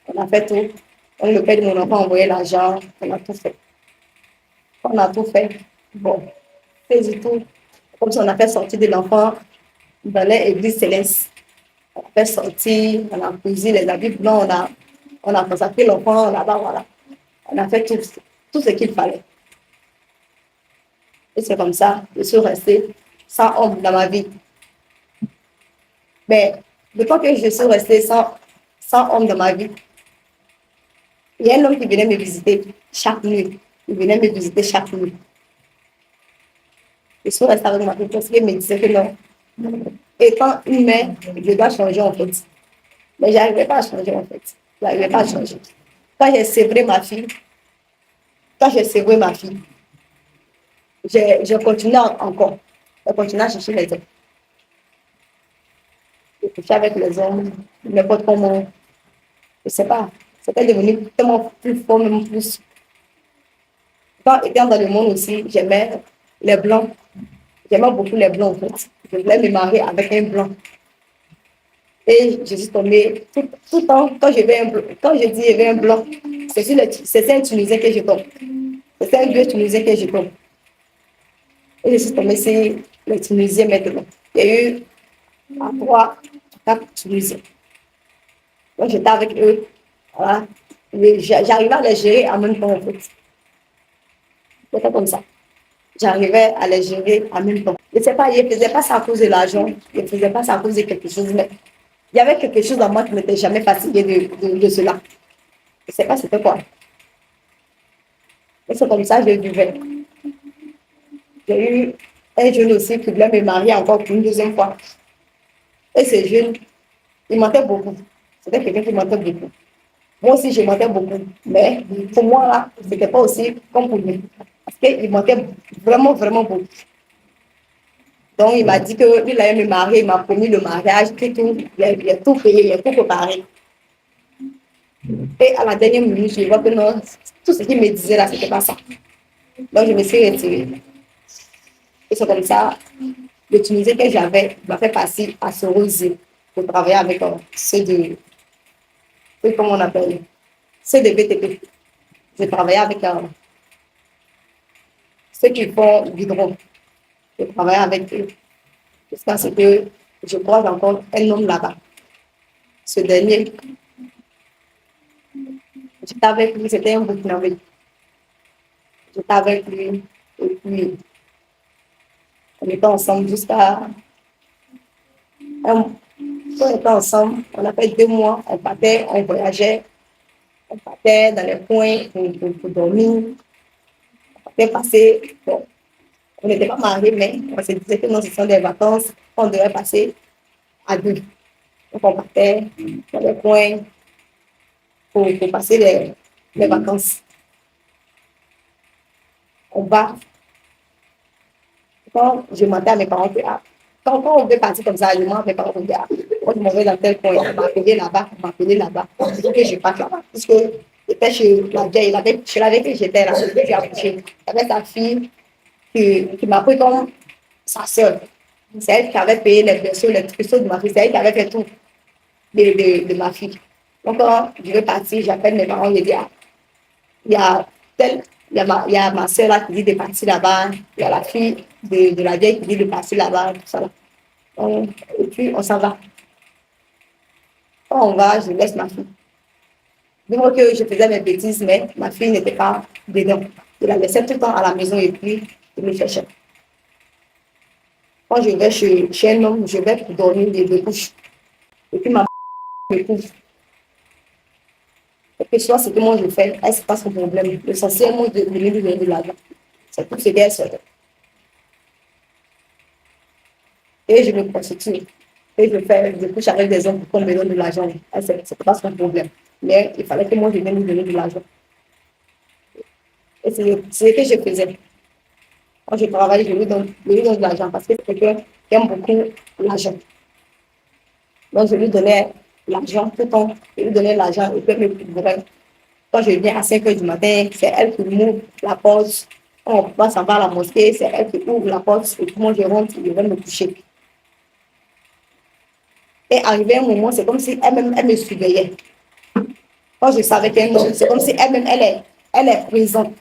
On a fait tout. Le père de mon enfant a envoyé l'argent. On a tout fait. On a tout fait. Bon, c'est du tout. Comme ça, on a fait sortir de l'enfant dans l'église céleste. On a fait sortir, on a cousu les habits blancs, on a consacré l'enfant là-bas, voilà. On a fait tout ce qu'il fallait. Et c'est comme ça, je suis restée sans homme dans ma vie. Mais depuis que je suis restée sans homme dans ma vie, il y a un homme qui venait me visiter chaque nuit. Il venait me visiter chaque nuit. Je suis restée avec ma vie parce qu'il me disait que non. Étant humain, je dois changer en fait. Mais je n'arrivais pas à changer en fait. Je n'arrivais pas à changer. Quand j'ai sévré ma fille, j'ai continué encore. J'ai continué à chercher les hommes. J'ai couché avec les hommes, n'importe comment. Je sais pas, c'était devenu tellement plus fort, même plus. Quand étant dans le monde aussi, j'aimais les blancs. J'aimais beaucoup les blancs, en fait. Je voulais me marier avec un blanc. Et je suis tombée tout le temps, quand je dis il y avait un blanc, c'est un Tunisien que je tombe. C'est un vieux Tunisien que je tombe. Et je suis tombée sur les Tunisiens maintenant. Il y a eu à 3, 4 Tunisiens. Donc j'étais avec eux. Voilà. J'arrivais à les gérer en même temps, en fait. C'était comme ça. J'arrivais à les gérer en même temps. Je ne sais pas, je ne faisais pas ça à cause de l'argent. Je ne faisais pas ça à cause de quelque chose. Mais il y avait quelque chose dans moi qui ne m'était jamais fatigué de cela. Je ne sais pas c'était quoi. Et c'est comme ça que je vivais. J'ai eu un jeune aussi qui voulait me marier encore pour une deuxième fois. Et ce jeune, il mentait beaucoup. C'était quelqu'un qui mentait beaucoup. Moi aussi, je mentais beaucoup. Mais pour moi, là, ce n'était pas aussi comme pour lui. Parce qu'il mentait vraiment, vraiment beaucoup. Donc, il m'a dit qu'il allait me marier, il m'a promis le mariage, tout, il a tout payé, il a tout préparé. Et à la dernière minute, je vois que non, tout ce qu'il me disait là, c'était pas ça. Donc, je me suis retirée. Et c'est comme ça, le Tunisien que j'avais m'a fait passer à Sorosi pour travailler avec comment on appelle, ceux de BTP. Je travaillais avec ceux qui font du drone. Je travaillais avec eux. Jusqu'à ce que je croise encore un homme là-bas. Ce dernier, j'étais avec lui, c'était un Burkinabé. J'étais avec lui et puis on était ensemble on était ensemble, on a fait 2 mois, on partait, on voyageait, on partait dans les coins pour dormir, on partait passer, bon, on n'était pas mariés, mais on se disait que non, ce sont des vacances qu'on devait passer à deux. Donc on partait dans les coins pour passer les vacances. On va, quand je mentais à mes parents que quand on veut partir comme ça, je mens à mes parents que moi je m'en vais dans tel coin, on m'a appelé là-bas, on m'a appelé là-bas. Il faut que je parte là-bas. Parce que j'étais chez la vieille, chez la vieille que j'étais là, que j'ai accouché. Il y avait sa fille qui m'a pris comme sa soeur. C'est elle qui avait payé les berceaux, les trousseaux de ma fille, c'est elle qui avait fait tout de ma fille. Donc quand je vais partir, j'appelle mes parents, je dis, il y a tel, il y a ma soeur là qui dit de partir là-bas, il y a la fille de la vieille qui dit de partir là-bas, tout ça là. Et puis on s'en va. Quand on va, je laisse ma fille. Dis-moi que je faisais mes bêtises, mais ma fille n'était pas dedans. Je la laissais tout le temps à la maison et puis je me cherchais. Quand je vais chez un homme, je vais pour dormir, je me couche. Et puis ma me couche. Et que soit ce que moi je fais, elle c'est pas son problème. L'essentiel, moi, de lui donner de l'argent. C'est tout ce qu'elle souhaite. Et je me prostitue. Et je couche avec des hommes pour qu'on me donne de l'argent. C'est pas son problème. Mais il fallait que moi je vienne lui donner de l'argent. Et c'est ce que je faisais. Quand je travaille, je lui donne de l'argent parce que c'est quelqu'un qui aime beaucoup l'argent. Donc je lui donnais l'argent tout le temps. Je lui donnais l'argent et puis elle me couvrait. Quand je viens à 5 heures du matin, c'est elle qui m'ouvre la porte. Quand on s'en va à la mosquée, c'est elle qui ouvre la porte et puis moi je rentre et je vais me coucher. Et arrivé un moment, c'est comme si elle-même, elle me surveillait. Quand je savais qu'elle est, c'est comme si elle-même, elle est présente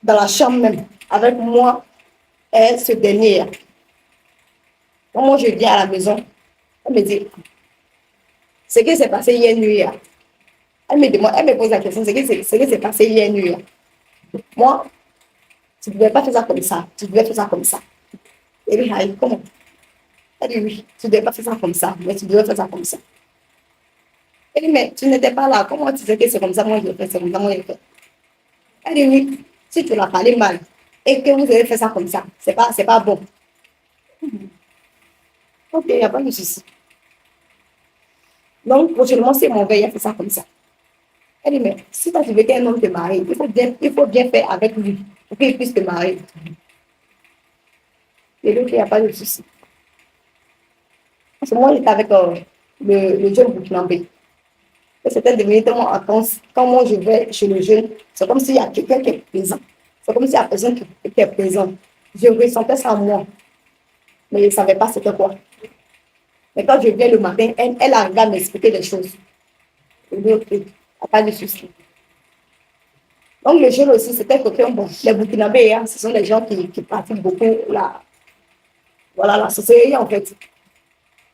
dans la chambre même, avec moi et ce dernier. Quand moi je viens à la maison, elle me dit, ce qui s'est passé hier nuit. Elle me demande, elle me pose la question, ce qui s'est passé hier nuit. Moi, tu ne devais pas faire ça comme ça, tu devais faire ça comme ça. Et lui, comment? Elle dit oui, tu ne devais pas faire ça comme ça, mais tu devais faire ça comme ça. Elle dit, mais tu n'étais pas là, comment tu sais que c'est comme ça, moi je fais, c'est comme ça, moi je fais. Elle dit oui, si tu l'as parlé mal et que vous avez fait ça comme ça, c'est pas bon. Ok, il n'y a pas de souci. Donc, prochainement, c'est mon veille, a fait ça comme ça. Elle dit, mais si toi tu veux qu'un homme te marie, il faut bien faire avec lui pour qu'il puisse te marier. Et donc, il n'y a pas de souci. Parce que moi, j'étais avec le jeune Burkinabé. Et c'était devenu tellement intense. Quand moi je vais chez le jeune, c'est comme s'il y a quelqu'un qui est présent. C'est comme s'il y a personne qui est présent. Je ressentais ça en moi, mais je ne savais pas c'était quoi. Mais quand je viens le matin, elle arrive à m'expliquer des choses. Je dis, ok, il n'y a pas de souci. Donc, le jeune aussi, c'était que bon, les Burkinabés, hein, ce sont des gens qui pratiquent beaucoup voilà, la sorcellerie, en fait.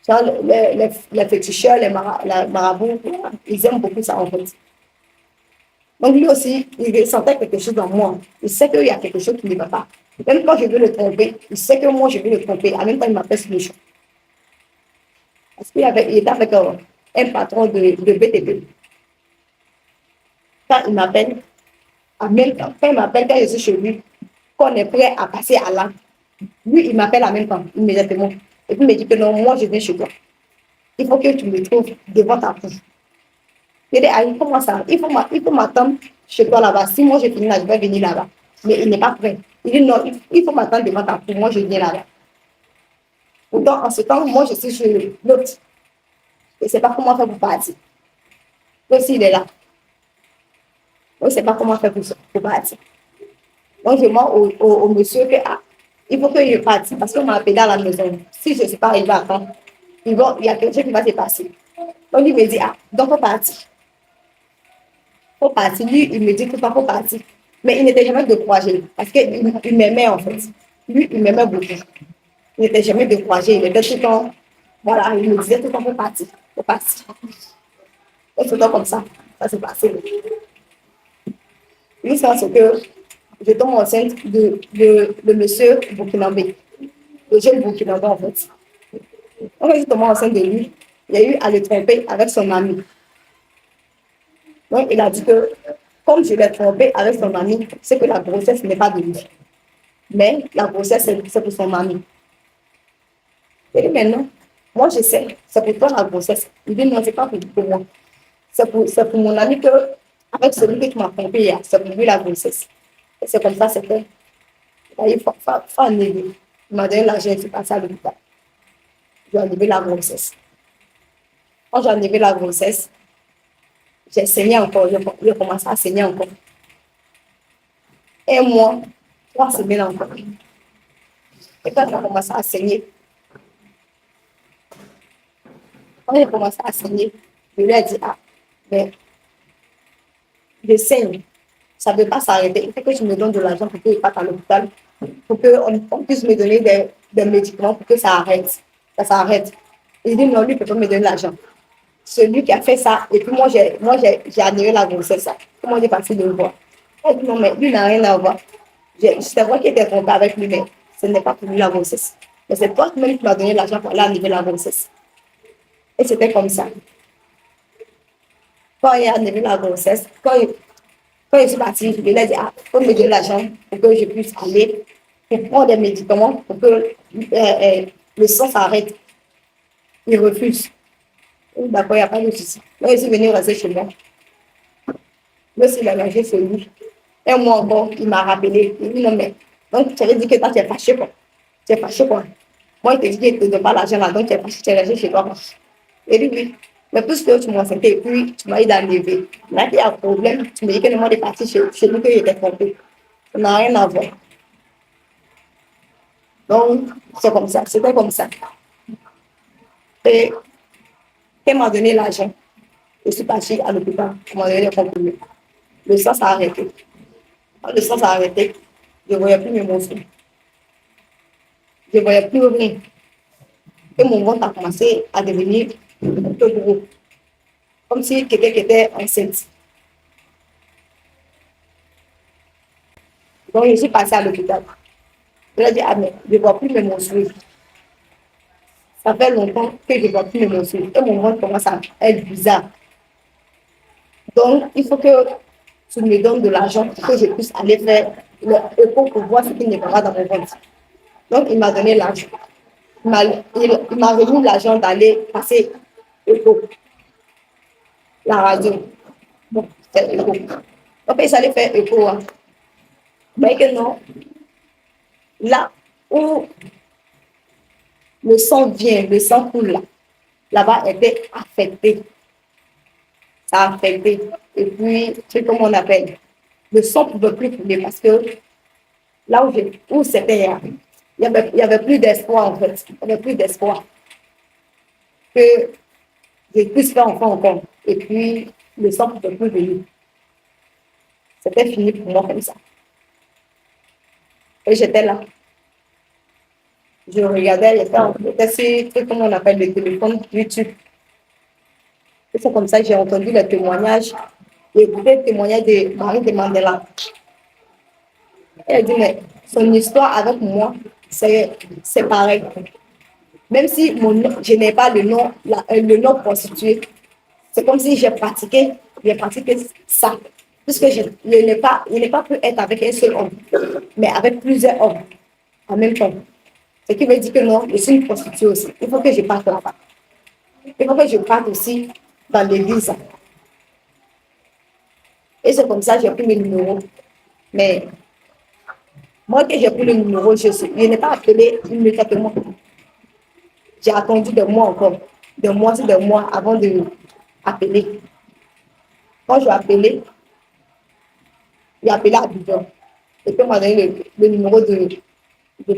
Genre, les féticheurs, les marabouts, voilà, ils aiment beaucoup ça, en fait. Donc, lui aussi, il ressentait quelque chose dans moi. Il sait qu'il y a quelque chose qui ne va pas. Même quand je veux le tromper, il sait que moi, je veux le tromper. En même temps, il m'appelle sur le champ. Parce il était avec un patron de BTP. Quand il m'appelle, en même temps, quand il m'appelle, quand je suis chez lui, qu'on est prêt à passer à l'acte, lui, il m'appelle en même temps, immédiatement. Et puis il me dit que non, moi, je viens chez toi. Il faut que tu me trouves devant ta cour. Je dis, ah, comment ça? Il faut m'attendre chez toi là-bas. Si moi, je finis là, je vais venir là-bas. Mais il n'est pas prêt. Il dit, non, il faut m'attendre devant ta cour. Moi, je viens là-bas. Pourtant, en ce temps, moi, je suis chez l'autre. Je ne sais pas comment faire pour partir. Lui aussi, il est là. Je ne sais pas comment faire pour partir. Donc, je demande au monsieur que, ah, il faut que je parte parce qu'on m'a appelé à la maison. Si je ne suis pas arrivée à temps, il y a quelque chose qui va se passer. Donc, il me dit, ah, donc, il faut partir. Il faut partir. Lui, il me dit qu'il faut partir. Mais il n'était jamais découragé parce qu'il m'aimait, en fait. Lui, il m'aimait beaucoup. Il n'était jamais découragé. Il était tout le temps, voilà, il me disait tout le temps, il faut partir. Il faut partir. Et tout le temps comme ça s'est passé. Jusqu'à ce que je tombe enceinte de monsieur burkinabé, le jeune burkinabé en fait. Quand je tombe enceinte de lui, il a eu à le tromper avec son ami. Donc il a dit que comme je l'ai trompé avec son ami, c'est que la grossesse n'est pas de lui. Mais la grossesse, c'est pour son ami. Il dit, mais non, moi je sais, c'est pour toi la grossesse. Il dit, non, c'est pas pour moi. C'est pour mon ami que, avec celui que tu m'as trompé hier, c'est pour lui la grossesse. Et c'est comme ça, c'était. Il faut enlever. Il m'a donné l'argent, il s'est passé à l'hôpital. J'ai enlevé la grossesse. Quand j'ai enlevé la grossesse, j'ai saigné encore, j'ai commencé à saigner encore. Un mois, 3 semaines encore. Et quand j'ai commencé à saigner, je lui ai dit, ah, mais je saigne, ça ne veut pas s'arrêter. Il faut que je me donne de l'argent pour que je parte à l'hôpital, pour qu'on puisse me donner des médicaments pour que ça arrête. Ça s'arrête. Il dit non, lui, il ne peut pas me donner l'argent. Celui qui a fait ça, et puis moi, j'ai annulé la grossesse. Comment j'ai passé de le voir? Il dit non, mais lui n'a rien à voir. C'est vrai qu'il était trompé avec lui, mais ce n'est pas pour lui la grossesse. Mais c'est toi même qui m'as donné l'argent pour aller annuler la grossesse. Et c'était comme ça. Quand il a annulé la grossesse, quand je suis partie, je lui ai dit, ah, il faut me donner l'argent pour que je puisse aller pour prendre des médicaments pour que le sang s'arrête. Il refuse. D'accord, il n'y a pas de souci. Là, je suis venue rester chez moi. Là, il a mangé chez lui. Un mois encore, il m'a rappelé. Il dit, non, mais donc tu avais dit que toi, tu es fâché, quoi. Tu es fâché, quoi. Moi, il te dit qu'il ne te donne pas l'argent là, donc tu es fâché, tu es resté chez toi, quoi. Il dit, oui. Mais puisque tu m'as senti et puis tu m'as dit d'enlever. Là, il y a un problème. Tu me dis que le monde est parti chez lui, qu'il était trompé. Ça n'a rien à voir. Donc, c'est comme ça. C'était comme ça. Et elle m'a donné l'argent. Je suis partie à l'hôpital. On m'a donné les comprimés. Le sang s'est arrêté. Quand le sang s'est arrêté, je ne voyais plus mes muscles. Je ne voyais plus rien. Et mon ventre a commencé à devenir un peu gros. Comme si quelqu'un qui était enceinte. Donc, je suis passée à l'hôpital. Je lui ai dit, ah, mais je ne vois plus mes muscles. Ça fait longtemps que je ne vois plus mes muscles. Et mon ventre commence à être bizarre. Donc, il faut que tu me donnes de l'argent pour que je puisse aller faire l'écho pour voir ce qui ne va pas dans mon ventre. Donc, il m'a donné l'argent. Il m'a remis l'argent d'aller passer l'écho, la radio. Bon, c'est l'écho. Donc, il allait faire écho. Hein. Mais que non, là où le sang vient, le sang coule là, là-bas était affecté. ça a affecté. Et puis, c'est comme on appelle, le sang ne pouvait plus couler parce que là où c'était, il y avait plus d'espoir en fait. Il n'y avait plus d'espoir que je puisse faire enfant encore. Et puis, le sang ne pouvait plus venir. C'était fini pour moi comme ça. Et j'étais là. Je regardais, j'étais sur, comment on appelle le téléphone, YouTube. Et c'est comme ça que j'ai entendu le témoignage, j'ai écouté le témoignage de Marie de Mandela. Elle a dit, mais son histoire avec moi, c'est pareil. Même si je n'ai pas le nom constitué, c'est comme si j'ai pratiqué ça. Puisque je n'ai pas pu être avec un seul homme, mais avec plusieurs hommes en même temps. Ce qui veut dire que non, je suis une prostituée aussi. Il faut que je parte là-bas. Il faut que je parte aussi dans l'église. Et c'est comme ça que j'ai pris le numéro. Mais moi, que j'ai pris le numéro, je n'ai pas appelé immédiatement. J'ai attendu des mois encore, des mois avant de appeler. Quand je l'ai appelé, j'ai appelé à Abidjan. Et puis, on m'a donné le numéro de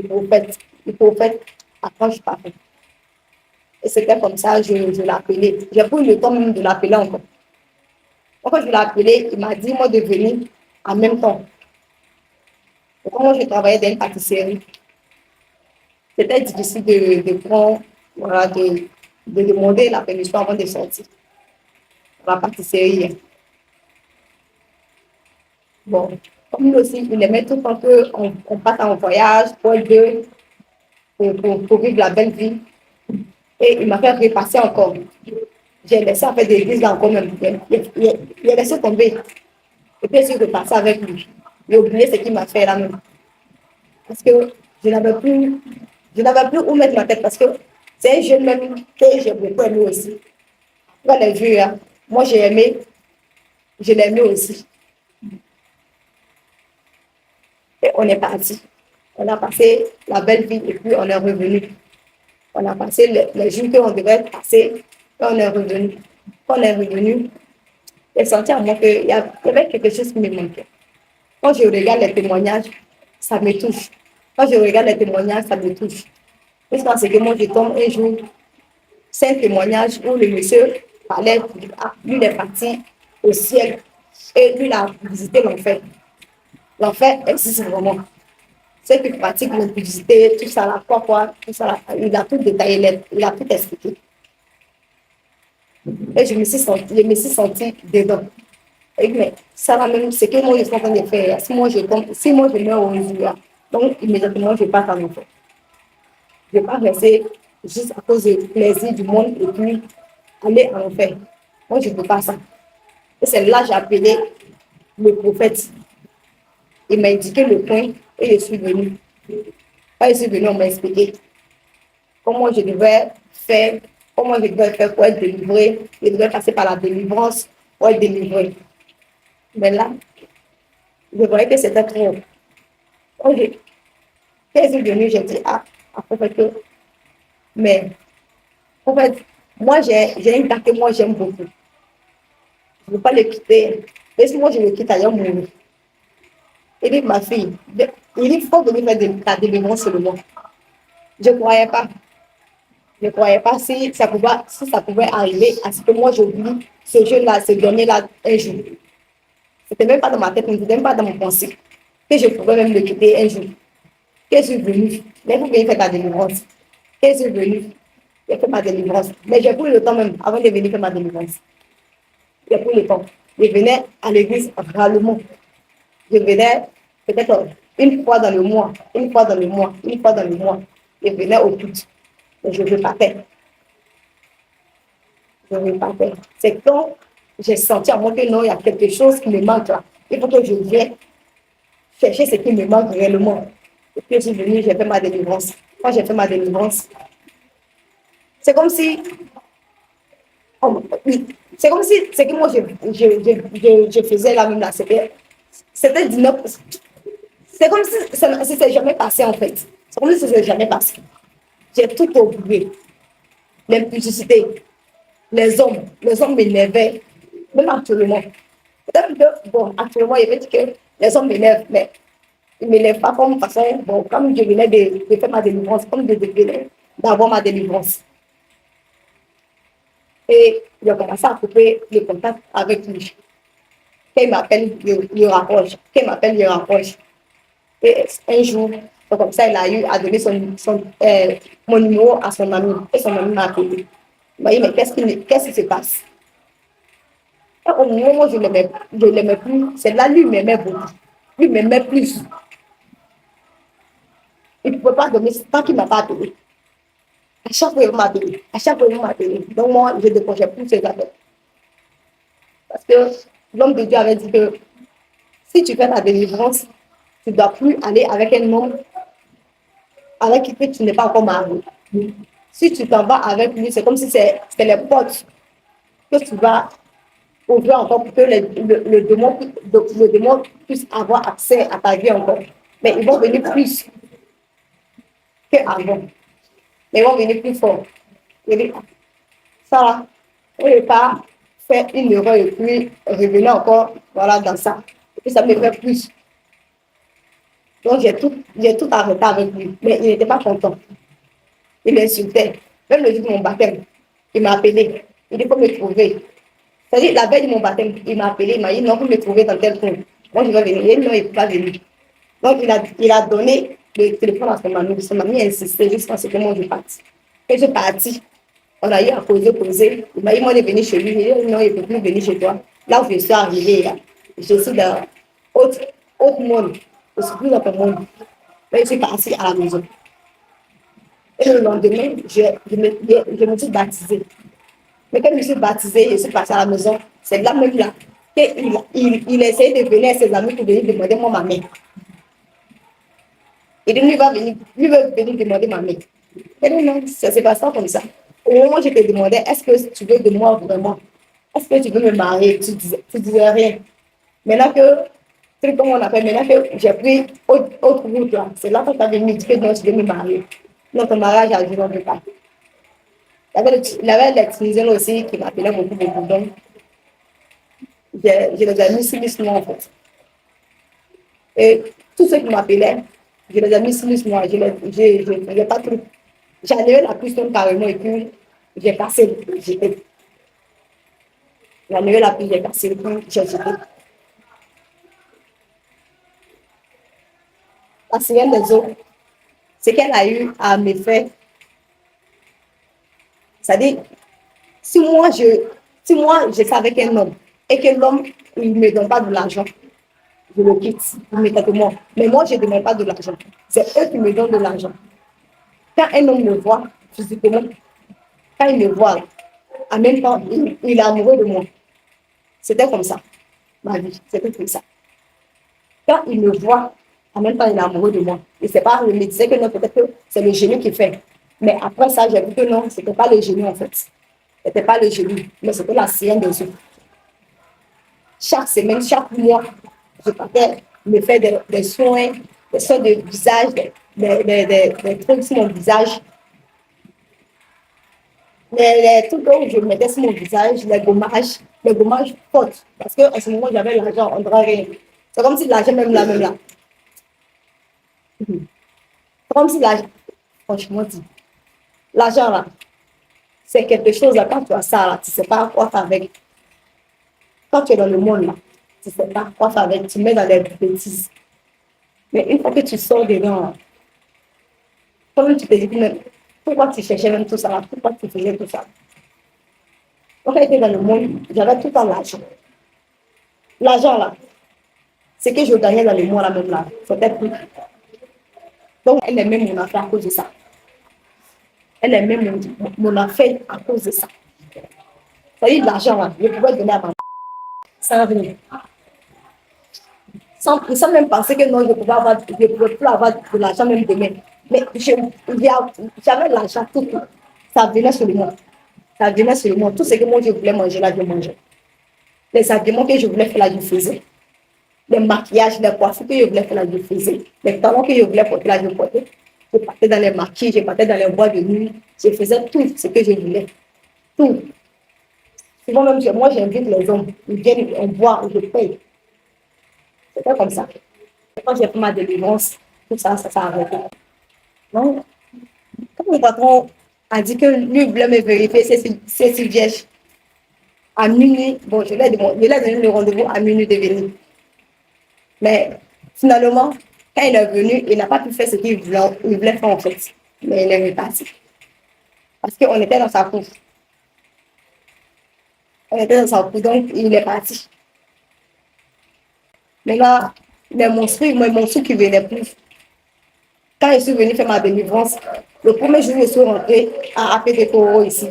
prophète. Le prophète, après, je parlais. Et c'était comme ça, je l'ai appelé. J'ai pris le temps même de l'appeler encore. Quand je l'ai appelé, il m'a dit, moi, de venir en même temps. Et quand je travaillais dans une pâtisserie, c'était difficile de prendre, voilà, de demander la permission avant de sortir. La pâtisserie. Bon, comme lui aussi, il aimait tout le temps qu'on parte en voyage pour deux, pour vivre la belle vie. Et il m'a fait repasser encore. J'ai laissé en fait des églises là encore même. Il a laissé tomber. Et puis, je suis repassée avec lui. J'ai oublié ce qu'il m'a fait là même. Parce que je n'avais plus où mettre ma tête parce que c'est un jeune même que j'ai beaucoup aimé aussi. Quand les vieux, hein, moi j'ai aimé, je l'ai aimé aussi. Et on est parti. On a passé la belle vie et puis on est revenu. On a passé les jours qu'on devait passer et on est revenu. Quand on est revenu, j'ai senti à moi qu'il y avait quelque chose qui me manquait. Quand je regarde les témoignages, ça me touche. Quand je regarde les témoignages, ça me touche. Jusqu'à ce que moi, je tombe un jour, c'est un témoignage où le monsieur parlait, lui, il est parti au ciel et lui, il a visité l'enfer. L'enfer existe vraiment. Ceux qui pratiquent l'impudicité, tout ça, là, quoi, tout ça, là, il a tout détaillé, il a tout expliqué. Et je me suis sentie dedans. Et mais ça va même, c'est que moi, je suis en train de faire. Si moi, je meurs au jour, donc immédiatement, je pars en enfer. Je ne vais pas rester juste à cause du plaisir du monde et puis aller en enfer. Moi, je ne veux pas ça. Et c'est là que j'ai appelé le prophète. Il m'a indiqué le point et je suis venue. Quand je suis venue, on m'a expliqué comment je devais faire, comment je devais faire pour être délivré. Je devais passer par la délivrance pour être délivré. Mais là, je voyais que c'était trop. Quand je suis venue, j'ai dit, prophète, mais en fait, moi, j'ai une date que moi, j'aime beaucoup. Je ne veux pas le quitter. Et si moi, je le quitte ailleurs, mourir. Il dit, ma fille, il faut venir faire ta délivrance seulement. Je ne croyais pas. Je ne croyais pas si ça pouvait arriver à ce que moi, j'oublie ce jeu-là, ce dernier-là, un jour. Ce n'était même pas dans ma tête, ce n'était même pas dans mon pensée. Que je pouvais même le quitter un jour. Que je suis venue. Mais vous venez faire ta délivrance. Que je suis venue. J'ai fait ma délivrance. Mais j'ai pris le temps même avant de venir faire ma délivrance. J'ai pris le temps. Je venais à l'église rarement. Je venais peut-être une fois dans le mois, une fois dans le mois, une fois dans le mois. Je venais au culte. Et je repartais. Je repartais. C'est quand j'ai senti à moi que non, il y a quelque chose qui me manque là. Il faut que je vienne chercher ce qui me manque réellement. Et puis je suis venue, j'ai fait ma délivrance. Quand j'ai fait ma délivrance, c'est comme si c'est que moi je faisais la même là. C'était 19. C'est comme si ça ne s'est jamais passé en fait. C'est comme si ça ne s'est jamais passé. J'ai tout oublié. L'impudicité, les hommes m'énervaient. même actuellement. Peut-être que, bon, actuellement, il veut dire que les hommes m'énervent, mais ils ne m'énervent pas comme façon, bon, comme je venais de faire ma délivrance, comme je venais d'avoir ma délivrance. Et j'ai commencé à couper le contact avec lui. Quand il m'appelle, il rapproche. Quand il m'appelle, il rapproche. Et un jour, comme ça, il a eu à donner mon numéro à son ami. Et son ami m'a appelé. Il m'a dit, mais qu'est-ce qui se passe? Et au moment où je ne l'aimais plus, c'est là lui m'aimait beaucoup. Lui m'aimait plus. Il ne pouvait pas donner tant qu'il ne m'a pas appelé. À chaque fois, il m'a appelé. À chaque fois, il m'a appelé. Donc moi, je ne décrochais plus ses appels. Parce que l'homme de Dieu avait dit que si tu fais ta délivrance, tu ne dois plus aller avec un homme avec qui tu n'es pas encore marié. Si tu t'en vas avec lui, c'est comme si c'est les portes que tu vas ouvrir encore pour que le démon puisse avoir accès à ta vie encore. Mais ils vont venir plus qu'avant. Mais ils vont venir plus fort. Il dit, ça, on ne peut pas faire une erreur et puis revenir encore voilà, dans ça. Et puis ça me fait plus. Donc j'ai tout arrêté avec lui. Mais il n'était pas content. Il m'insultait. Même le jour de mon baptême, il m'a appelé. Il dit, il faut me trouver. C'est-à-dire, la veille de mon baptême, il m'a appelé, il m'a dit, non, vous me trouvez dans tel coin. Moi, je vais venir. Il dit, non, il ne peut pas venir. Donc, il a donné le téléphone à son ami. Son ami a insisté jusqu'à ce que moi, je parte. Et je suis partie. On a eu à causer. Il m'a dit, moi, je vais venir chez lui. Il dit, non, il ne peut plus venir chez toi. Là où je suis arrivée, là, je suis dans autre monde. Je suis plus dans ton monde. Mais je suis partie à la maison. Et le lendemain, je me suis baptisée. Mais quand je me suis baptisée, je suis passée à la maison. C'est là même là qu'il essayait de venir à ses amis pour venir demander moi ma main. Il dit, lui va venir demander ma main. Et dit, non, ça s'est passé comme ça. Au moment où je te demandais, est-ce que tu veux de moi vraiment? Est-ce que tu veux me marier? Tu disais rien. Maintenant que, c'est comme on appelle, maintenant que j'ai pris autre route là, c'est là que tu avais mis que non, je veux me marier. Notre mariage a duré de pas. Il y avait les Tunisiens aussi qui m'appelaient beaucoup. Donc, je les ai mis sur liste en fait. Et tous ceux qui m'appelaient, je les ai mis sur liste moi. Je n'ai pas trop. J'enlevais la puce carrément et puis j'ai cassé. J'enlevais la puce, j'ai cassé et puis j'ai jeté. La sirène des eaux, ce qu'elle a eu à me faire, c'est-à-dire, si moi je suis avec un homme et que l'homme il ne me donne pas de l'argent, je le quitte immédiatement. Mais moi, je ne demande pas de l'argent. C'est eux qui me donnent de l'argent. Quand un homme me voit physiquement, quand il me voit, en même temps, il est amoureux de moi. C'était comme ça, ma vie. C'était comme ça. Quand il me voit, en même temps, il est amoureux de moi. Il ne me disait que non, peut-être que c'est le génie qui fait. Mais après ça, j'ai vu que non, ce n'était pas le génie en fait. Ce n'était pas le génie, mais c'était la sirène des eaux. Chaque semaine, chaque mois, je partais me faire des soins de visage, des trucs sur mon visage. Les trucs que je mettais sur mon visage, les gommages fortes. Parce qu'à ce moment, j'avais l'argent, on ne dirait rien. C'est comme si l'argent, même là. C'est comme si l'argent, franchement dit, l'argent là, c'est quelque chose là, quand tu as ça là, tu ne sais pas quoi faire avec. Quand tu es dans le monde là, tu ne sais pas quoi faire avec, tu mets dans les bêtises. Mais une fois que tu sors dedans, comme tu te dis, pourquoi tu cherchais même tout ça là, pourquoi tu faisais tout ça? Quand j'étais dans le monde, j'avais tout le temps l'argent. L'argent là, ce que je gagnais dans le mois là même là, c'était plus. Donc elle aimait mon affaire à cause de ça. Elle aimait mon affaire à cause de ça. Ça y est, l'argent là, je pouvais donner à ma mère. Sans venir. Sans même penser que non, je ne pouvais plus avoir de l'argent même demain. Mais j'avais l'argent tout. Ça venait sur le monde. Ça venait sur le monde. Tout ce que moi je voulais manger là, je mangeais. Les habillements que je voulais faire là, je faisais. Les maquillages, les coiffures que je voulais faire là, je faisais. Les talons que je voulais porter là, je portais. Je partais dans les maquis, je partais dans les bois de nuit. Je faisais tout ce que je voulais. Tout. Souvent même, moi, j'invite les hommes. Ils viennent, on boit, je paye. C'est pas comme ça. Quand j'ai fait ma délivrance, tout ça, ça s'est arrêté. Donc, comme le patron a dit que lui voulait me vérifier, c'est si vierge. À minuit, bon, je lui ai donné le rendez-vous à minuit de venir. Mais finalement, quand il est venu, il n'a pas pu faire ce il voulait faire en fait. Mais il est reparti. Parce qu'on était dans sa cour. On était dans sa cour, donc il est parti. Maintenant, les monstres qui venaient plus. Quand je suis venue faire ma délivrance, le premier jour, je suis rentrée à APD Koro ici.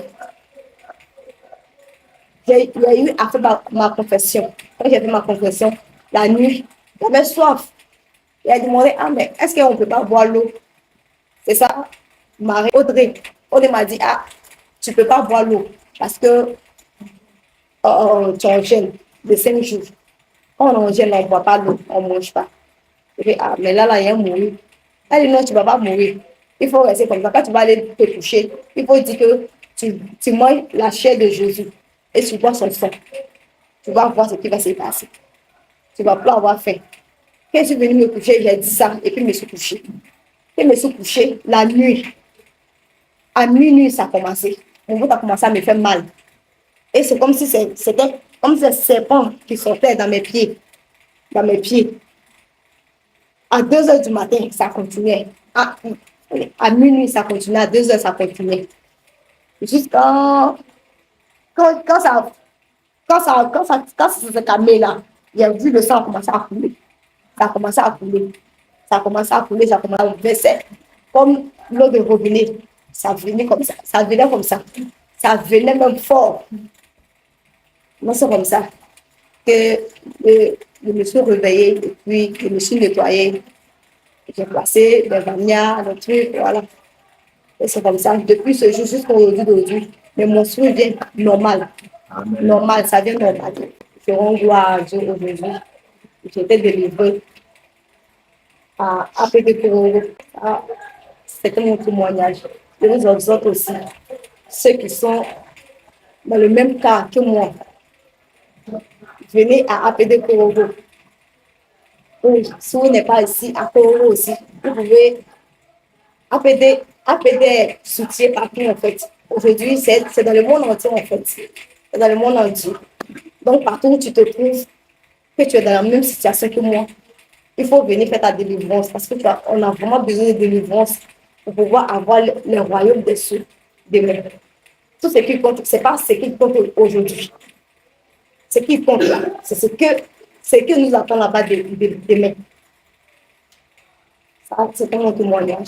Il y a eu à faire ma confession. Quand j'ai fait ma confession, la nuit, j'avais soif. Il a demandé, ah, mais est-ce qu'on ne peut pas boire l'eau? C'est ça, Marie Audrey. Audrey m'a dit, ah, tu ne peux pas boire l'eau parce que tu enchaînes de 5 jours. Quand on enchaîne, on ne boit pas l'eau, on ne mange pas. Je dis, ah, mais là, il y a un mourir. Elle dit, non, tu ne vas pas mourir. Il faut rester comme ça. Quand tu vas aller te coucher, il faut dire que tu manges la chair de Jésus et tu bois son sang. Tu vas voir ce qui va se passer. Tu ne vas plus avoir faim. Quand je suis venue me coucher, j'ai dit ça et puis je me suis couchée. Je me suis couchée la nuit. À minuit, ça a commencé. Mon ventre a commencé à me faire mal. Et c'est comme si c'était comme si un serpent qui sortait dans mes pieds. Dans mes pieds. À 2 heures du matin, ça continuait. À minuit, ça continuait. À 2 heures, ça continuait. Jusqu'à quand ça s'est calmé là, j'ai vu le sang commencer à couler. Ça a commencé à couler. Ça a commencé à couler, ça a commencé à verser comme l'eau de robinet. Ça venait comme ça. Ça venait comme ça. Ça venait même fort. Moi, c'est comme ça que je me suis réveillée et puis je me suis nettoyée. J'ai placé les vanillas, le truc, voilà. Et c'est comme ça. Depuis ce jour jusqu'à aujourd'hui, mais mon souhait vient normal. Normal, ça vient normal. Je rends gloire à Dieu aujourd'hui. J'ai été délivrée à APD Koro. C'était mon témoignage. Je vous exhorte aussi, ceux qui sont dans le même cas que moi, venez à APD Koro. Si vous n'êtes pas ici, à Koro aussi, vous pouvez APD soutien partout en fait. Aujourd'hui, c'est dans le monde entier en fait. C'est dans le monde entier. Donc, partout où tu te trouves, que tu es dans la même situation que moi, il faut venir faire ta délivrance parce qu'on a vraiment besoin de délivrance pour pouvoir avoir le royaume des cieux demain. Tout ce qui compte, ce n'est pas ce qui compte aujourd'hui. Ce qui compte là, c'est ce que nous attend là-bas demain. Ça, c'est mon témoignage.